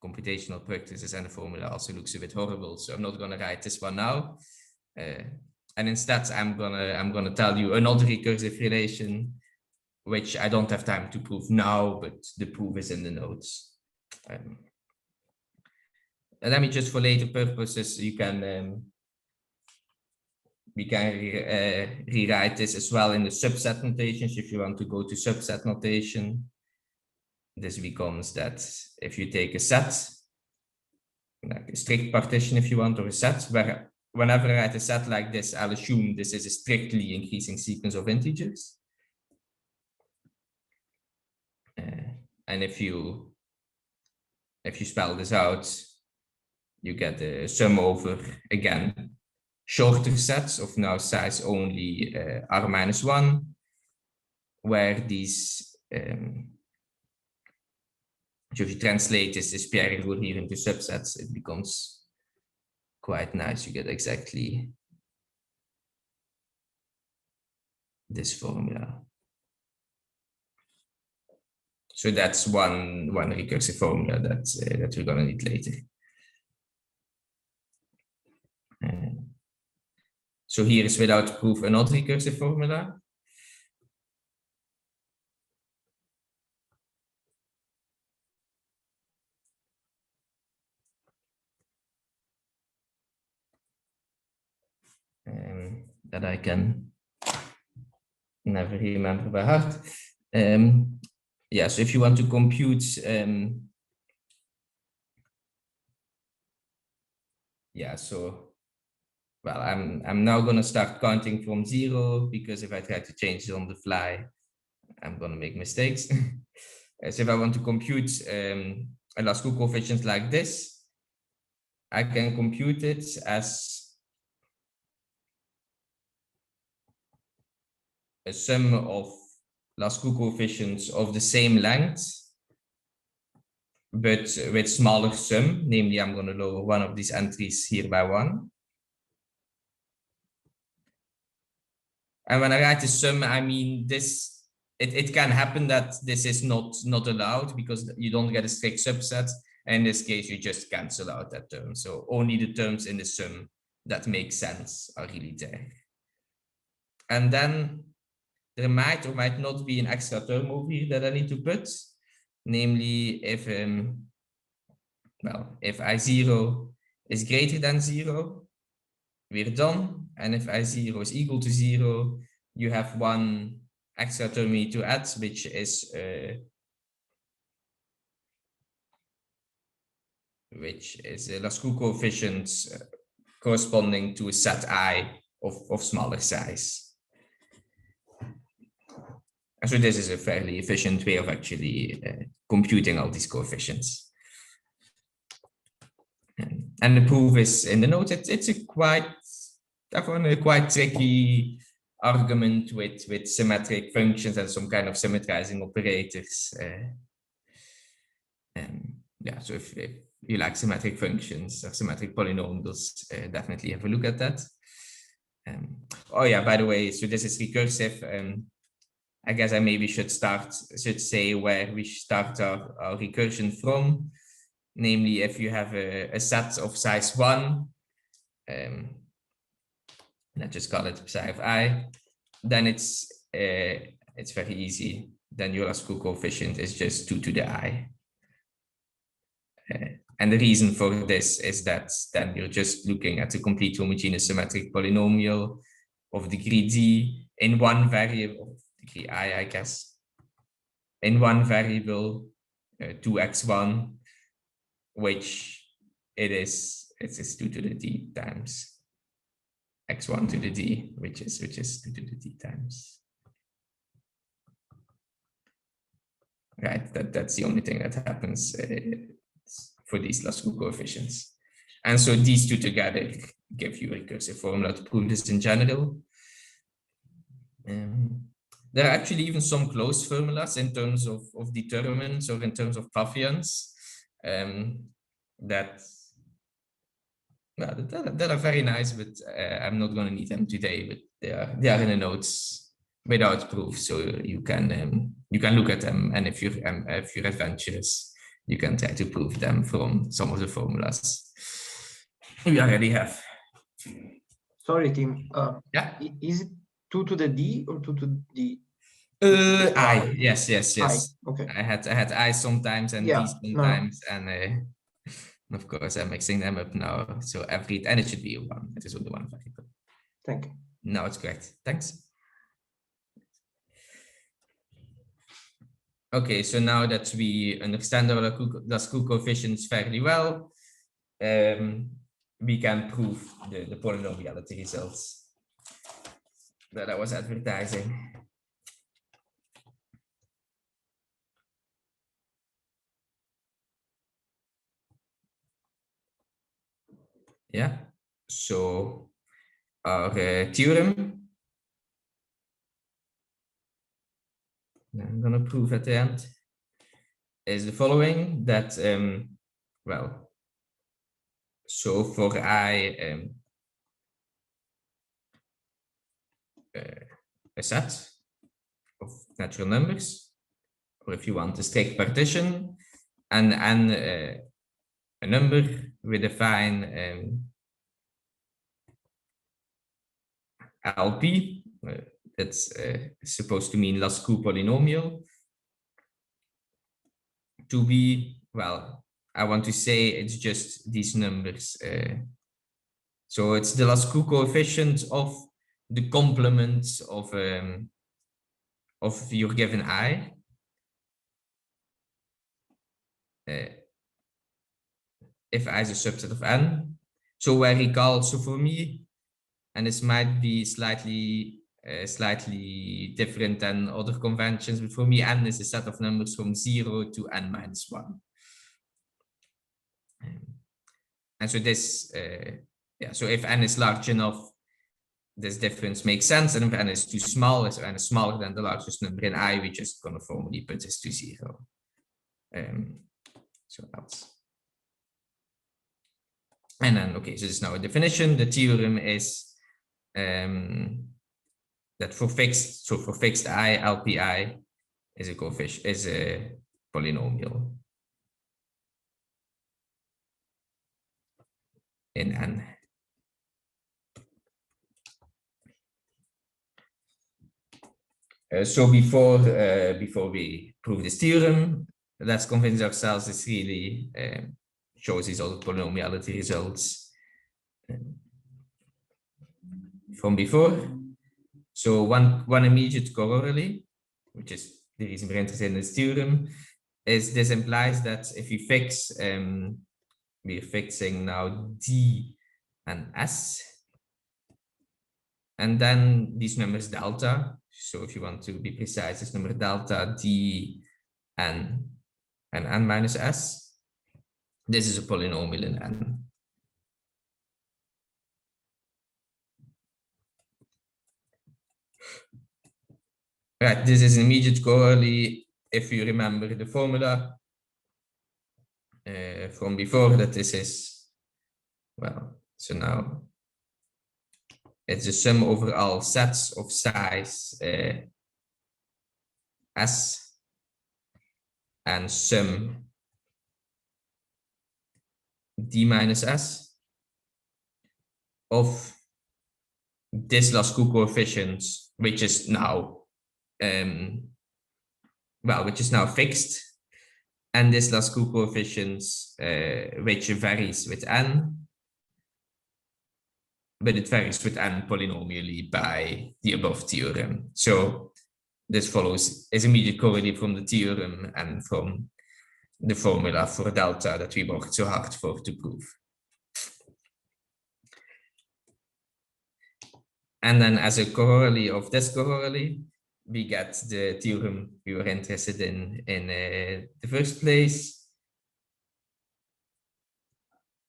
computational purposes, and the formula also looks a bit horrible. So I'm not going to write this one now. And instead, I'm gonna tell you another recursive relation, which I don't have time to prove now, but the proof is in the notes. And let me just, for later purposes, you can we can rewrite this as well in the subset notation. So if you want to go to subset notation, this becomes that if you take a set, like a strict partition if you want, or a set, where whenever I write a set like this, I'll assume this is a strictly increasing sequence of integers. And if you spell this out, you get the sum over, again, shorter sets of now size only r minus 1, where these, so if you translate this Pierre rule here into subsets, it becomes quite nice. You get exactly this formula. So that's one recursive formula that we're gonna need later. So here is without proof another recursive formula. That I can never remember by heart. Yeah, so if you want to compute, yeah, so, well, I'm now gonna start counting from 0, because if I try to change it on the fly, I'm gonna make mistakes. So if I want to compute a Lascaux coefficient like this, I can compute it as a sum of Lascaux coefficients of the same length, but with smaller sum. Namely, I'm going to lower one of these entries here by 1. And when I write the sum, I mean this. It can happen that this is not allowed because you don't get a strict subset. And in this case, you just cancel out that term. So only the terms in the sum that make sense are really there. And then there might or might not be an extra term over here that I need to put. Namely, if if I0 is greater than 0, we're done. And if I0 is equal to 0, you have one extra term you need to add, which is a Lascaux coefficient corresponding to a set I of smaller size. And so this is a fairly efficient way of actually computing all these coefficients. And the proof is in the notes. It's a quite tricky argument with symmetric functions and some kind of symmetrizing operators. Yeah, so if you like symmetric functions or symmetric polynomials, definitely have a look at that. Oh yeah, by the way, so this is recursive. I guess I maybe should say where we start our recursion from. Namely, if you have a set of size 1, let's just call it psi of I, then it's very easy. Then your Lascaux coefficient is just 2 to the I. And the reason for this is that then you're just looking at a complete homogeneous symmetric polynomial of degree d in one variable, degree I guess, in one variable, 2x1, which it's 2 to the d times x1 to the d, which is 2 to the d times. Right, that's the only thing that happens for these Lascaux coefficients. And so these two together give you a recursive formula to prove this in general. There are actually even some closed formulas in terms of determinants or in terms of Pfaffians that are very nice, but I'm not going to need them today. But they are in the notes without proof, so you can look at them, and if you're adventurous, you can try to prove them from some of the formulas we already have. Sorry, Tim. Yeah. Is it 2 to the d or 2 to the I? Yes. I. Okay. I had I sometimes and Yeah, d sometimes, and of course I'm mixing them up now. So and it should be a 1. It is only one variable. Thank you. Now it's correct. Thanks. Okay, so now that we understand our Lascaux coefficients fairly well, we can prove the polynomiality results that I was advertising. Yeah, so our theorem, I'm going to prove at the end, is the following, that, well, so for I, a set of natural numbers, or if you want a strict partition, and a number, we define LP, that's supposed to mean Lascaux polynomial, to be, well, I want to say it's just these numbers. So it's the Lascaux coefficient of the complement of your given I. If I is a subset of n. So where recall, so for me, and this might be slightly different than other conventions, but for me, n is a set of numbers from 0 to n minus 1. And so this, yeah, so if n is large enough, this difference makes sense, and if n is too small, if n is smaller than the largest number in I, we just gonna formally put this to 0. So else. And then, okay, so this is now a definition. The theorem is that for fixed, so for fixed I, LPI is a coefficient, is a polynomial in N. So before we prove this theorem, let's convince ourselves this really shows these other polynomiality results from before. So one immediate corollary, which is the reason we're interested in this theorem, is this implies that if you fix, we're fixing now D and S, and then these numbers delta. So if you want to be precise, this number delta D and N minus S, this is a polynomial in N. Right, this is an immediate corollary if you remember the formula from before, that this is, well, so now it's the sum over all sets of size S and sum D minus S of this Lascaux coefficient, which is now which is now fixed, and this Lascaux coefficient which varies with n, but it varies with n polynomially by the above theorem. So this follows is immediate corollary from the theorem and from the formula for delta that we worked so hard for to prove. And then as a corollary of this corollary, we get the theorem we were interested in the first place,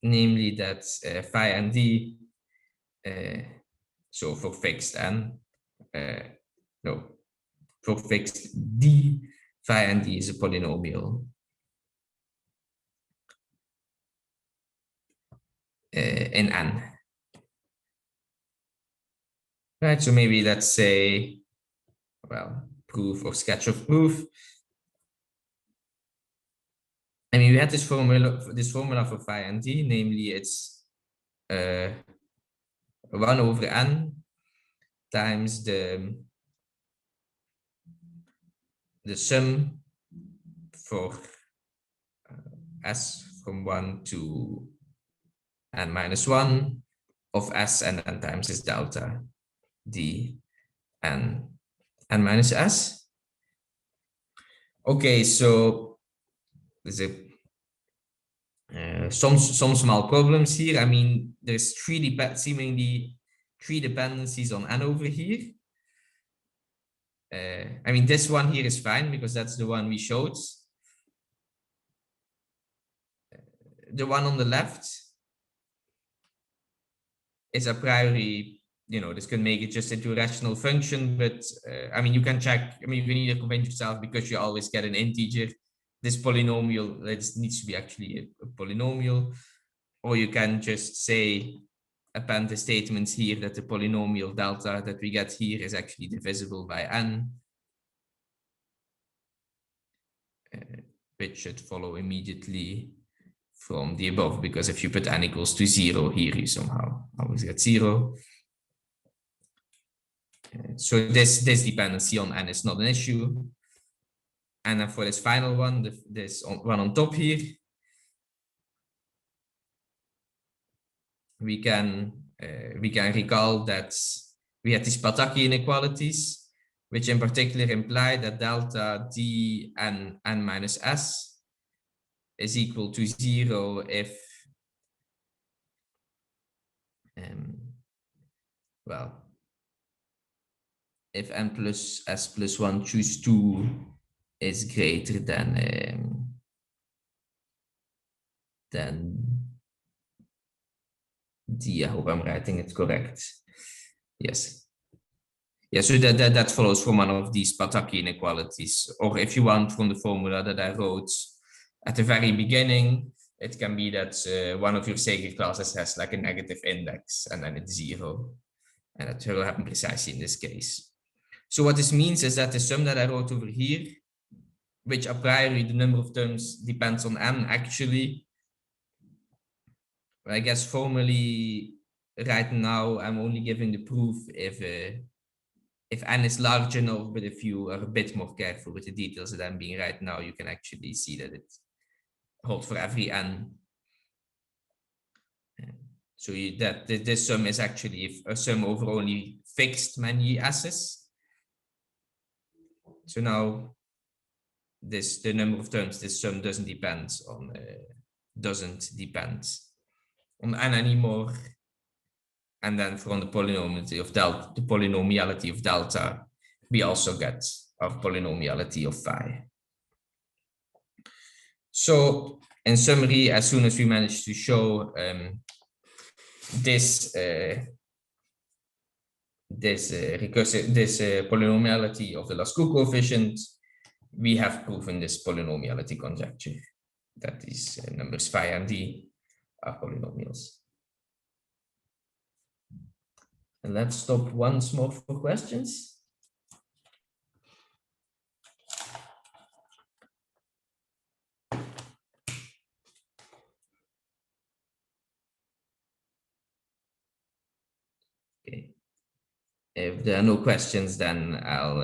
namely that phi and d, so for fixed n, no, for fixed d, phi and d is a polynomial in n. Right, so maybe let's say, well, proof or sketch of proof. I mean, we had this formula for phi and d, namely it's 1 over n times the sum for s from 1 to n minus 1 of s and then times this delta. d n minus s. Okay, so there's some small problems here. I mean, there's seemingly three dependencies on n over here. I mean, this one here is fine because that's the one we showed. The one on the left is a priori, you know, this can make it just into a rational function, but I mean, you can check. I mean, you can either convince yourself because you always get an integer. This polynomial, this needs to be actually a polynomial, or you can just say, append the statements here that the polynomial delta that we get here is actually divisible by n, which should follow immediately from the above, because if you put n equals to 0 here, you somehow always get 0. So this dependency on n is not an issue. And then for this final one, this one on top here, we can recall that we had these Pataki inequalities, which in particular imply that delta d n minus s is equal to 0 if if n plus s plus 1 choose 2 is greater than d. I hope I'm writing it correct. Yes. Yeah, so that follows from one of these Pataki inequalities, or if you want, from the formula that I wrote at the very beginning. It can be that one of your sacred classes has like a negative index and then it's 0. And that will happen precisely in this case. So what this means is that the sum that I wrote over here, which a priori the number of terms depends on n, actually, I guess formally right now I'm only giving the proof if n is large enough, but if you are a bit more careful with the details that I'm being right now, you can actually see that it holds for every n. So this sum is actually a sum over only fixed many s's. So now the number of terms, this sum doesn't depend on n anymore. And then from the polynomiality of delta, we also get our polynomiality of phi. So in summary, as soon as we manage to show this polynomiality of the Lascaux coefficient, we have proven this polynomiality conjecture that these numbers phi and d are polynomials. And let's stop once more for questions. Okay. If there are no questions, then I'll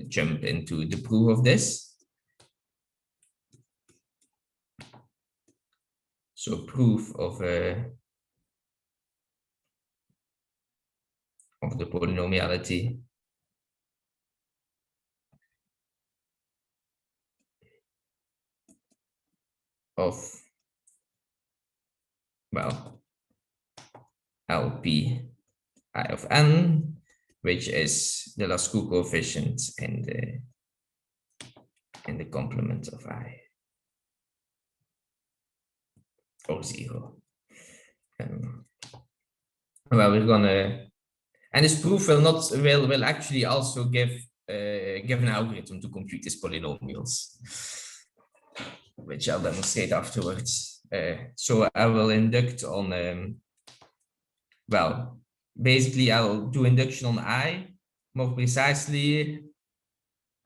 jump into the proof of this. So proof of the polynomiality of, well, LP I of n, which is the Lascaux coefficient in the complement of I, or 0. Well, we're gonna, and this proof will actually also give an algorithm to compute these polynomials, which I'll demonstrate afterwards. So I will induct on, well, basically I'll do induction on I. More precisely,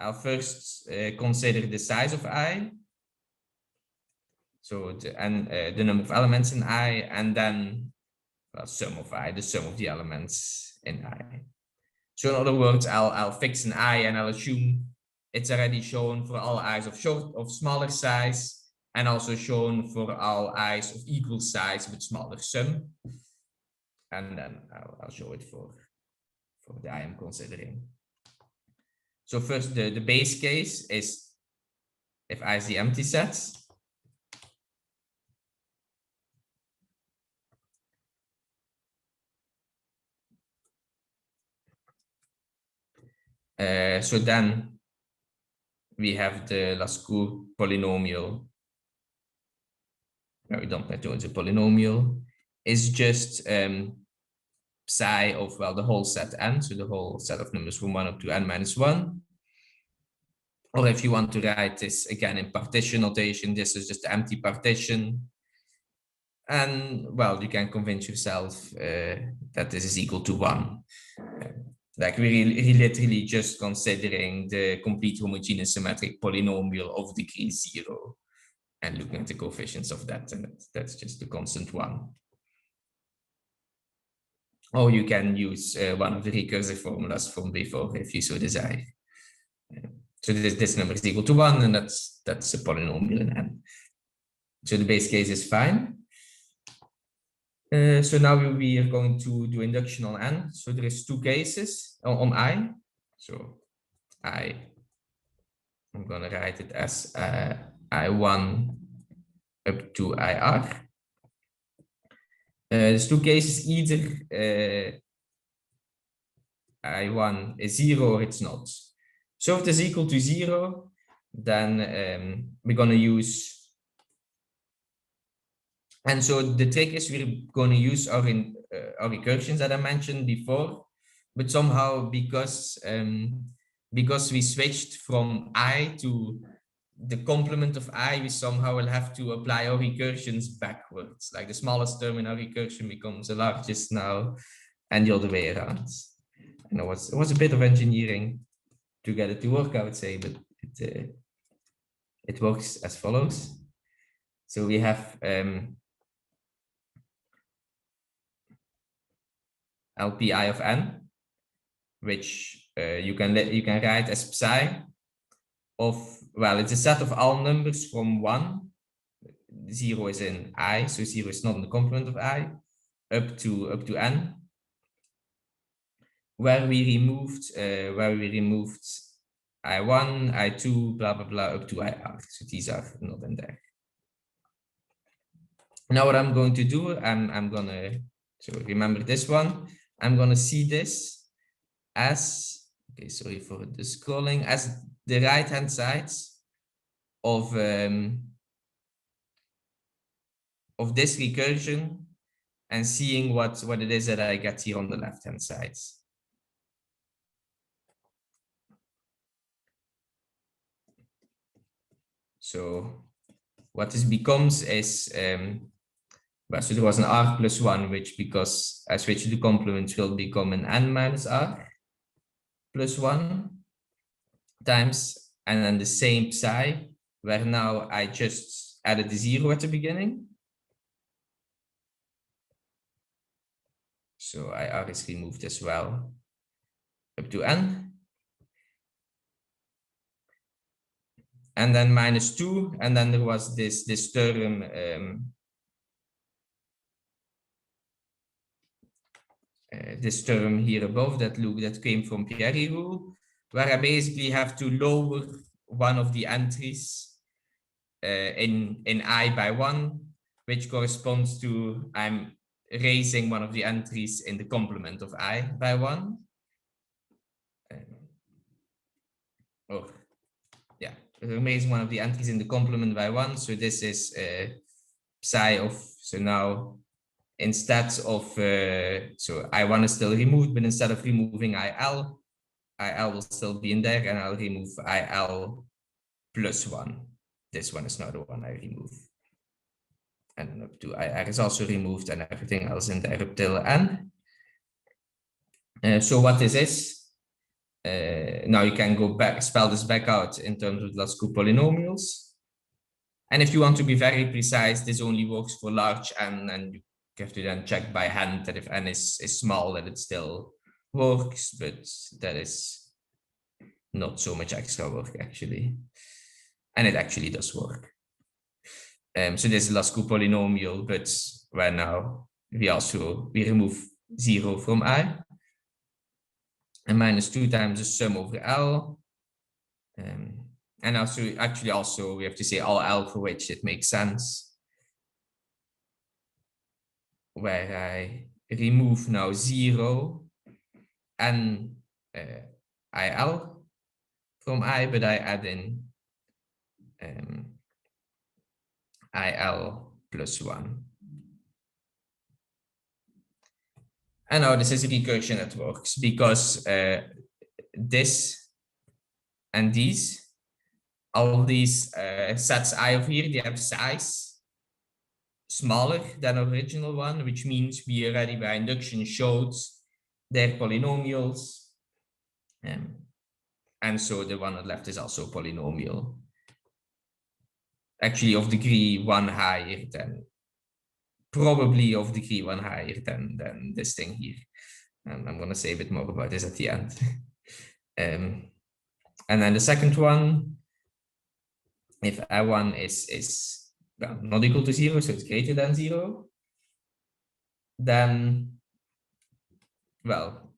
I'll first consider the size of I. So the number of elements in I, and then, well, sum of I, the sum of the elements in I. So in other words, I'll fix an I and I'll assume it's already shown for all i's of smaller size, and also shown for all i's of equal size with smaller sum. And then I'll show it for for the I am considering. So first, the base case is if I is the empty sets. So then we have the Lascaux polynomial. No, we don't know it's a polynomial. It's just psi of, well, the whole set n, so the whole set of numbers from 1 up to n minus 1. Or if you want to write this again in partition notation, this is just the empty partition. And, well, you can convince yourself that this is equal to 1. Like we're literally just considering the complete homogeneous symmetric polynomial of degree 0 and looking at the coefficients of that, and that's just the constant 1. Or you can use one of the recursive formulas from before if you so desire. So this number is equal to 1, and that's a polynomial in n. So the base case is fine. So now we are going to do induction on n. So there is 2 cases on I. So I'm going to write it as I1 up to IR. There's 2 cases, either I1 is 0 or it's not. So if it is equal to 0, then we're going to use, and so the trick is we're going to use our recursions that I mentioned before, but somehow because we switched from I to the complement of I, we somehow will have to apply our recursions backwards. Like the smallest term in our recursion becomes the largest now, and the other way around. And it was a bit of engineering to get it to work, I would say, but it works as follows. So we have LPI of n, which you can write as psi of, well, it's a set of all numbers from 1, 0 is in I, so 0 is not in the complement of I, up to n, where we removed I1, I2, blah blah blah, up to IR. So these are not in there. Now what I'm going to do, I'm gonna, so remember this one, I'm gonna see this as, okay, sorry for the scrolling, as the right hand side of this recursion and seeing what it is that I get here on the left hand side. So what this becomes is, well, so there was an R plus 1, which, because I switch to the complement, will become an n minus R plus 1 times, and then the same psi, where now I just added the 0 at the beginning. So IR is removed as well, up to n. And then minus 2, and then there was this term, this term here above that came from Pierre rule, where I basically have to lower one of the entries in I by 1, which corresponds to I'm raising one of the entries in the complement of I by 1. Or yeah, raising one of the entries in the complement by 1. So this is psi of, so now instead of, so I1 is still removed, but instead of removing IL will still be in there, and I'll remove IL plus 1. This one is now the one I remove. And then up to IR is also removed, and everything else in there up till n. So what this is, now you can go back, spell this back out in terms of Lascaux polynomials. And if you want to be very precise, this only works for large n, and you have to then check by hand that if n is small, that it still works, but that is not so much extra work actually. And it actually does work. So this is Lascaux polynomial, but right now we remove 0 from I. and minus 2 times the sum over L. And also we have to say all L for which it makes sense, where I remove now 0 and IL from I, but I add in IL plus 1. And now this is a recursion that works because this and these, all these sets I over here, they have size smaller than original one, which means we already by induction showed they're polynomials. And so the one on the left is also polynomial. Actually of degree 1 higher than, probably of degree 1 higher than this thing here. And I'm going to say a bit more about this at the end. And then the second one, if I1 is well, not equal to 0, so it's greater than 0, then, well,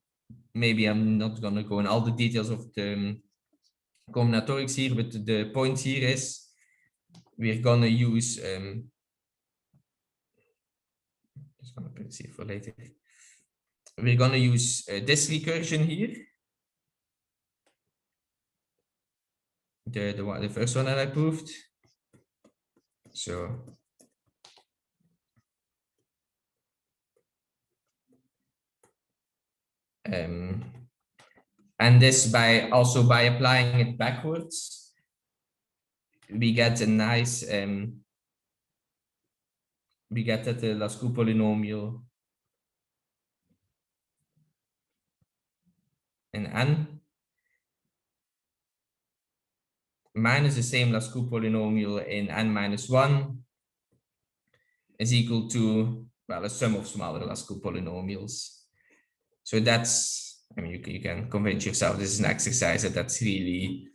maybe I'm not going to go in all the details of the combinatorics here, but the point here is we're going to use, just going to put this here for later. We're going to use this recursion here. The first one that I proved. So and this by applying it backwards, we get a nice we get that the Lascaux polynomial in N minus the same Lascaux polynomial in N minus 1 is equal to, well, a sum of smaller Lascaux polynomials. So that's, I mean, you can convince yourself this is an exercise that's really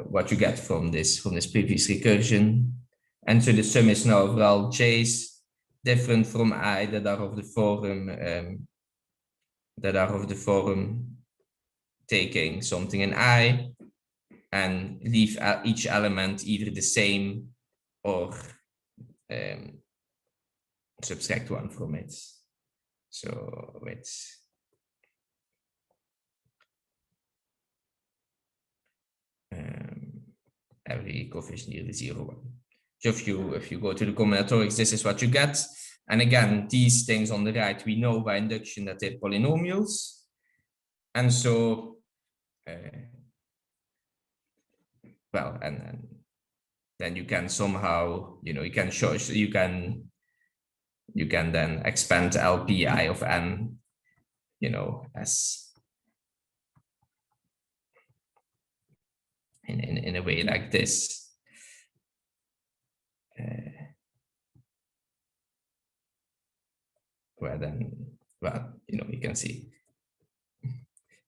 what you get from this previous recursion. And so the sum is now over all j's different from I that are of the form taking something in I and leave each element either the same or subtract one from it. So it's every coefficient here is 0, 1. So if you go to the combinatorics, this is what you get. And again, these things on the right, we know by induction that they're polynomials. And so, well, and then you can somehow, you can show, you can then expand LPI of N, as in a way like this. Where then, well, you can see,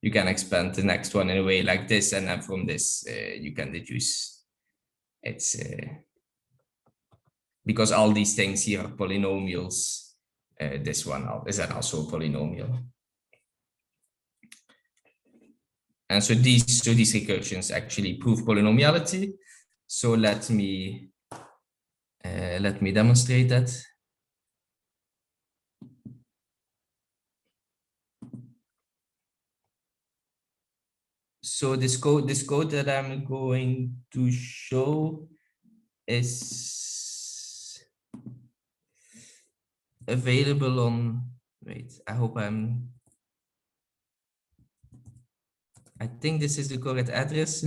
you can expand the next one in a way like this, and then from this you can deduce it's because all these things here are polynomials. This one is then also a polynomial. And so these recursions actually prove polynomiality. So let me demonstrate that. So this code that I'm going to show is available on, wait, I think this is the correct address.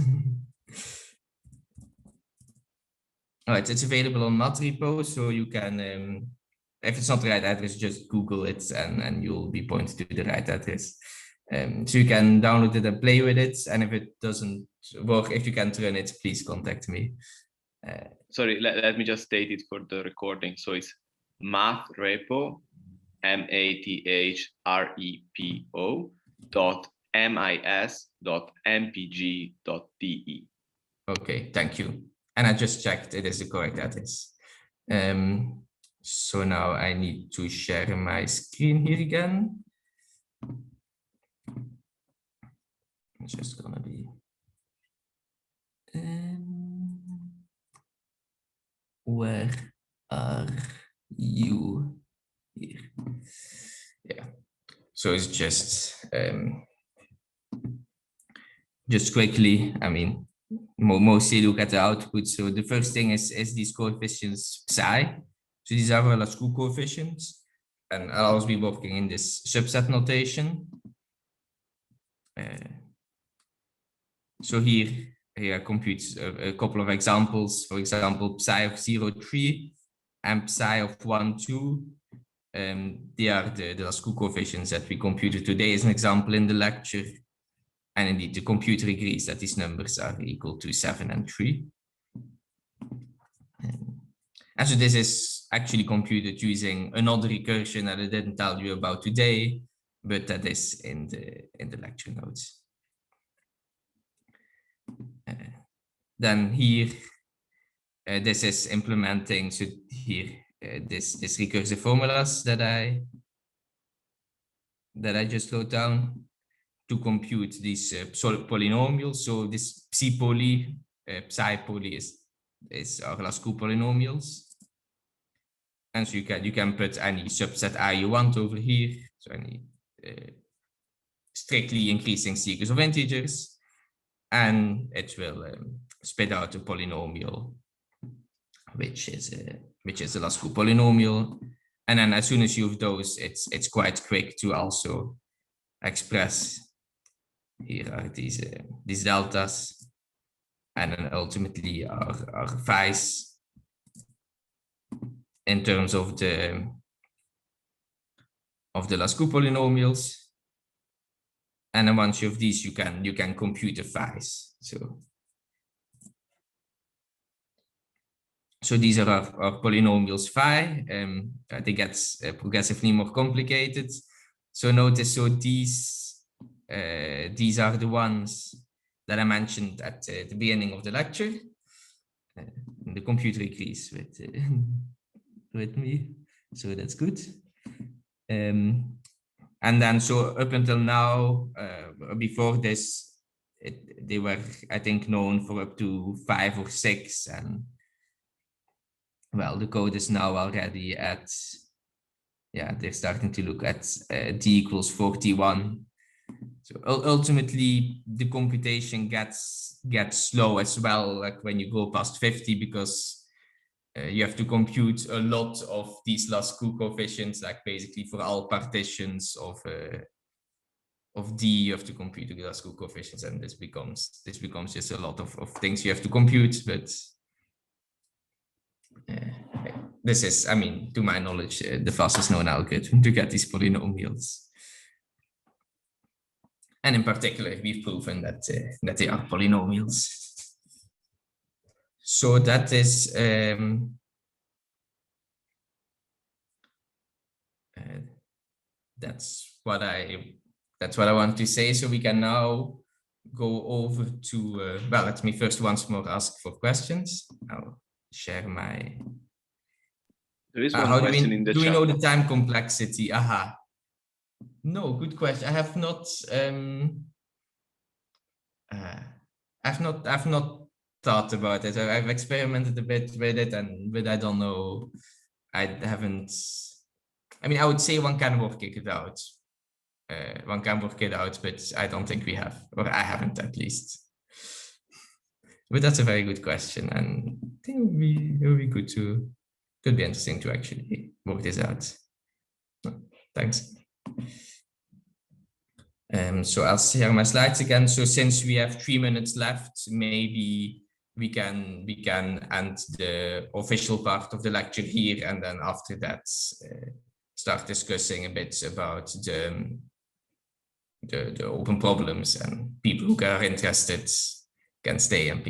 All right, it's available on Matrepo, so you can, if it's not the right address, just Google it and you'll be pointed to the right address. So you can download it and play with it. And if it doesn't work, if you can't run it, please contact me. Sorry, let me just state it for the recording. So it's mathrepo, mathrepo.mis.mpg.de. Okay, thank you. And I just checked, it is the correct address. So now I need to share my screen here again. It's just gonna be where are you here? Yeah, so it's just quickly, I mean, mostly look at the output. So the first thing is these coefficients psi. So these are our school coefficients, and I'll always be working in this subset notation. So here I compute a couple of examples. For example, psi of 0, 3 and psi of 1, 2. They are the school coefficients that we computed today as an example in the lecture. And indeed, the computer agrees that these numbers are equal to 7 and 3. And so this is actually computed using another recursion that I didn't tell you about today, but that is in the lecture notes. Then here, this is implementing, so here, this recursive formulas that I just wrote down to compute these polynomials. So this psi poly is our Lascaux polynomials. And so you can put any subset I you want over here. So any strictly increasing sequence of integers, and it will spit out a polynomial, which is a Lascaux polynomial. And then as soon as you have those, it's quite quick to also express. Here are these deltas, and then ultimately our phi's in terms of the Lascaux polynomials. And then once you have these, you can compute the phi's. So these are our polynomials phi. They get progressively more complicated. So notice, so these are the ones that I mentioned at the beginning of the lecture. The computer agrees with me, so that's good. And then so up until now, before this, they were, I think, known for up to 5 or 6, and well, the code is now already at, yeah, they're starting to look at d equals 41. So ultimately, the computation gets slow as well, like when you go past 50, because you have to compute a lot of these Lascaux coefficients, like basically for all partitions of D, you have to compute the Lascaux coefficients, and this becomes just a lot of things you have to compute. But this is, I mean, to my knowledge, the fastest known algorithm to get these polynomials. And in particular, we've proven that they are polynomials. So that is that's what I want to say. So we can now go over to well, let me first once more ask for questions. I'll share my. There is one question in the chat. Do we know the time complexity? Aha. No, good question. I have not. I've not thought about it. I've experimented a bit with it, but I don't know. I haven't. I mean, I would say one can work it out. One can work it out, but I don't think we have, or I haven't at least. But that's a very good question, and I think it would be good to. Could be interesting to actually work this out. Thanks. So I'll share my slides again. So since we have 3 minutes left, maybe we can end the official part of the lecture here, and then after that start discussing a bit about the open problems, and people who are interested can stay and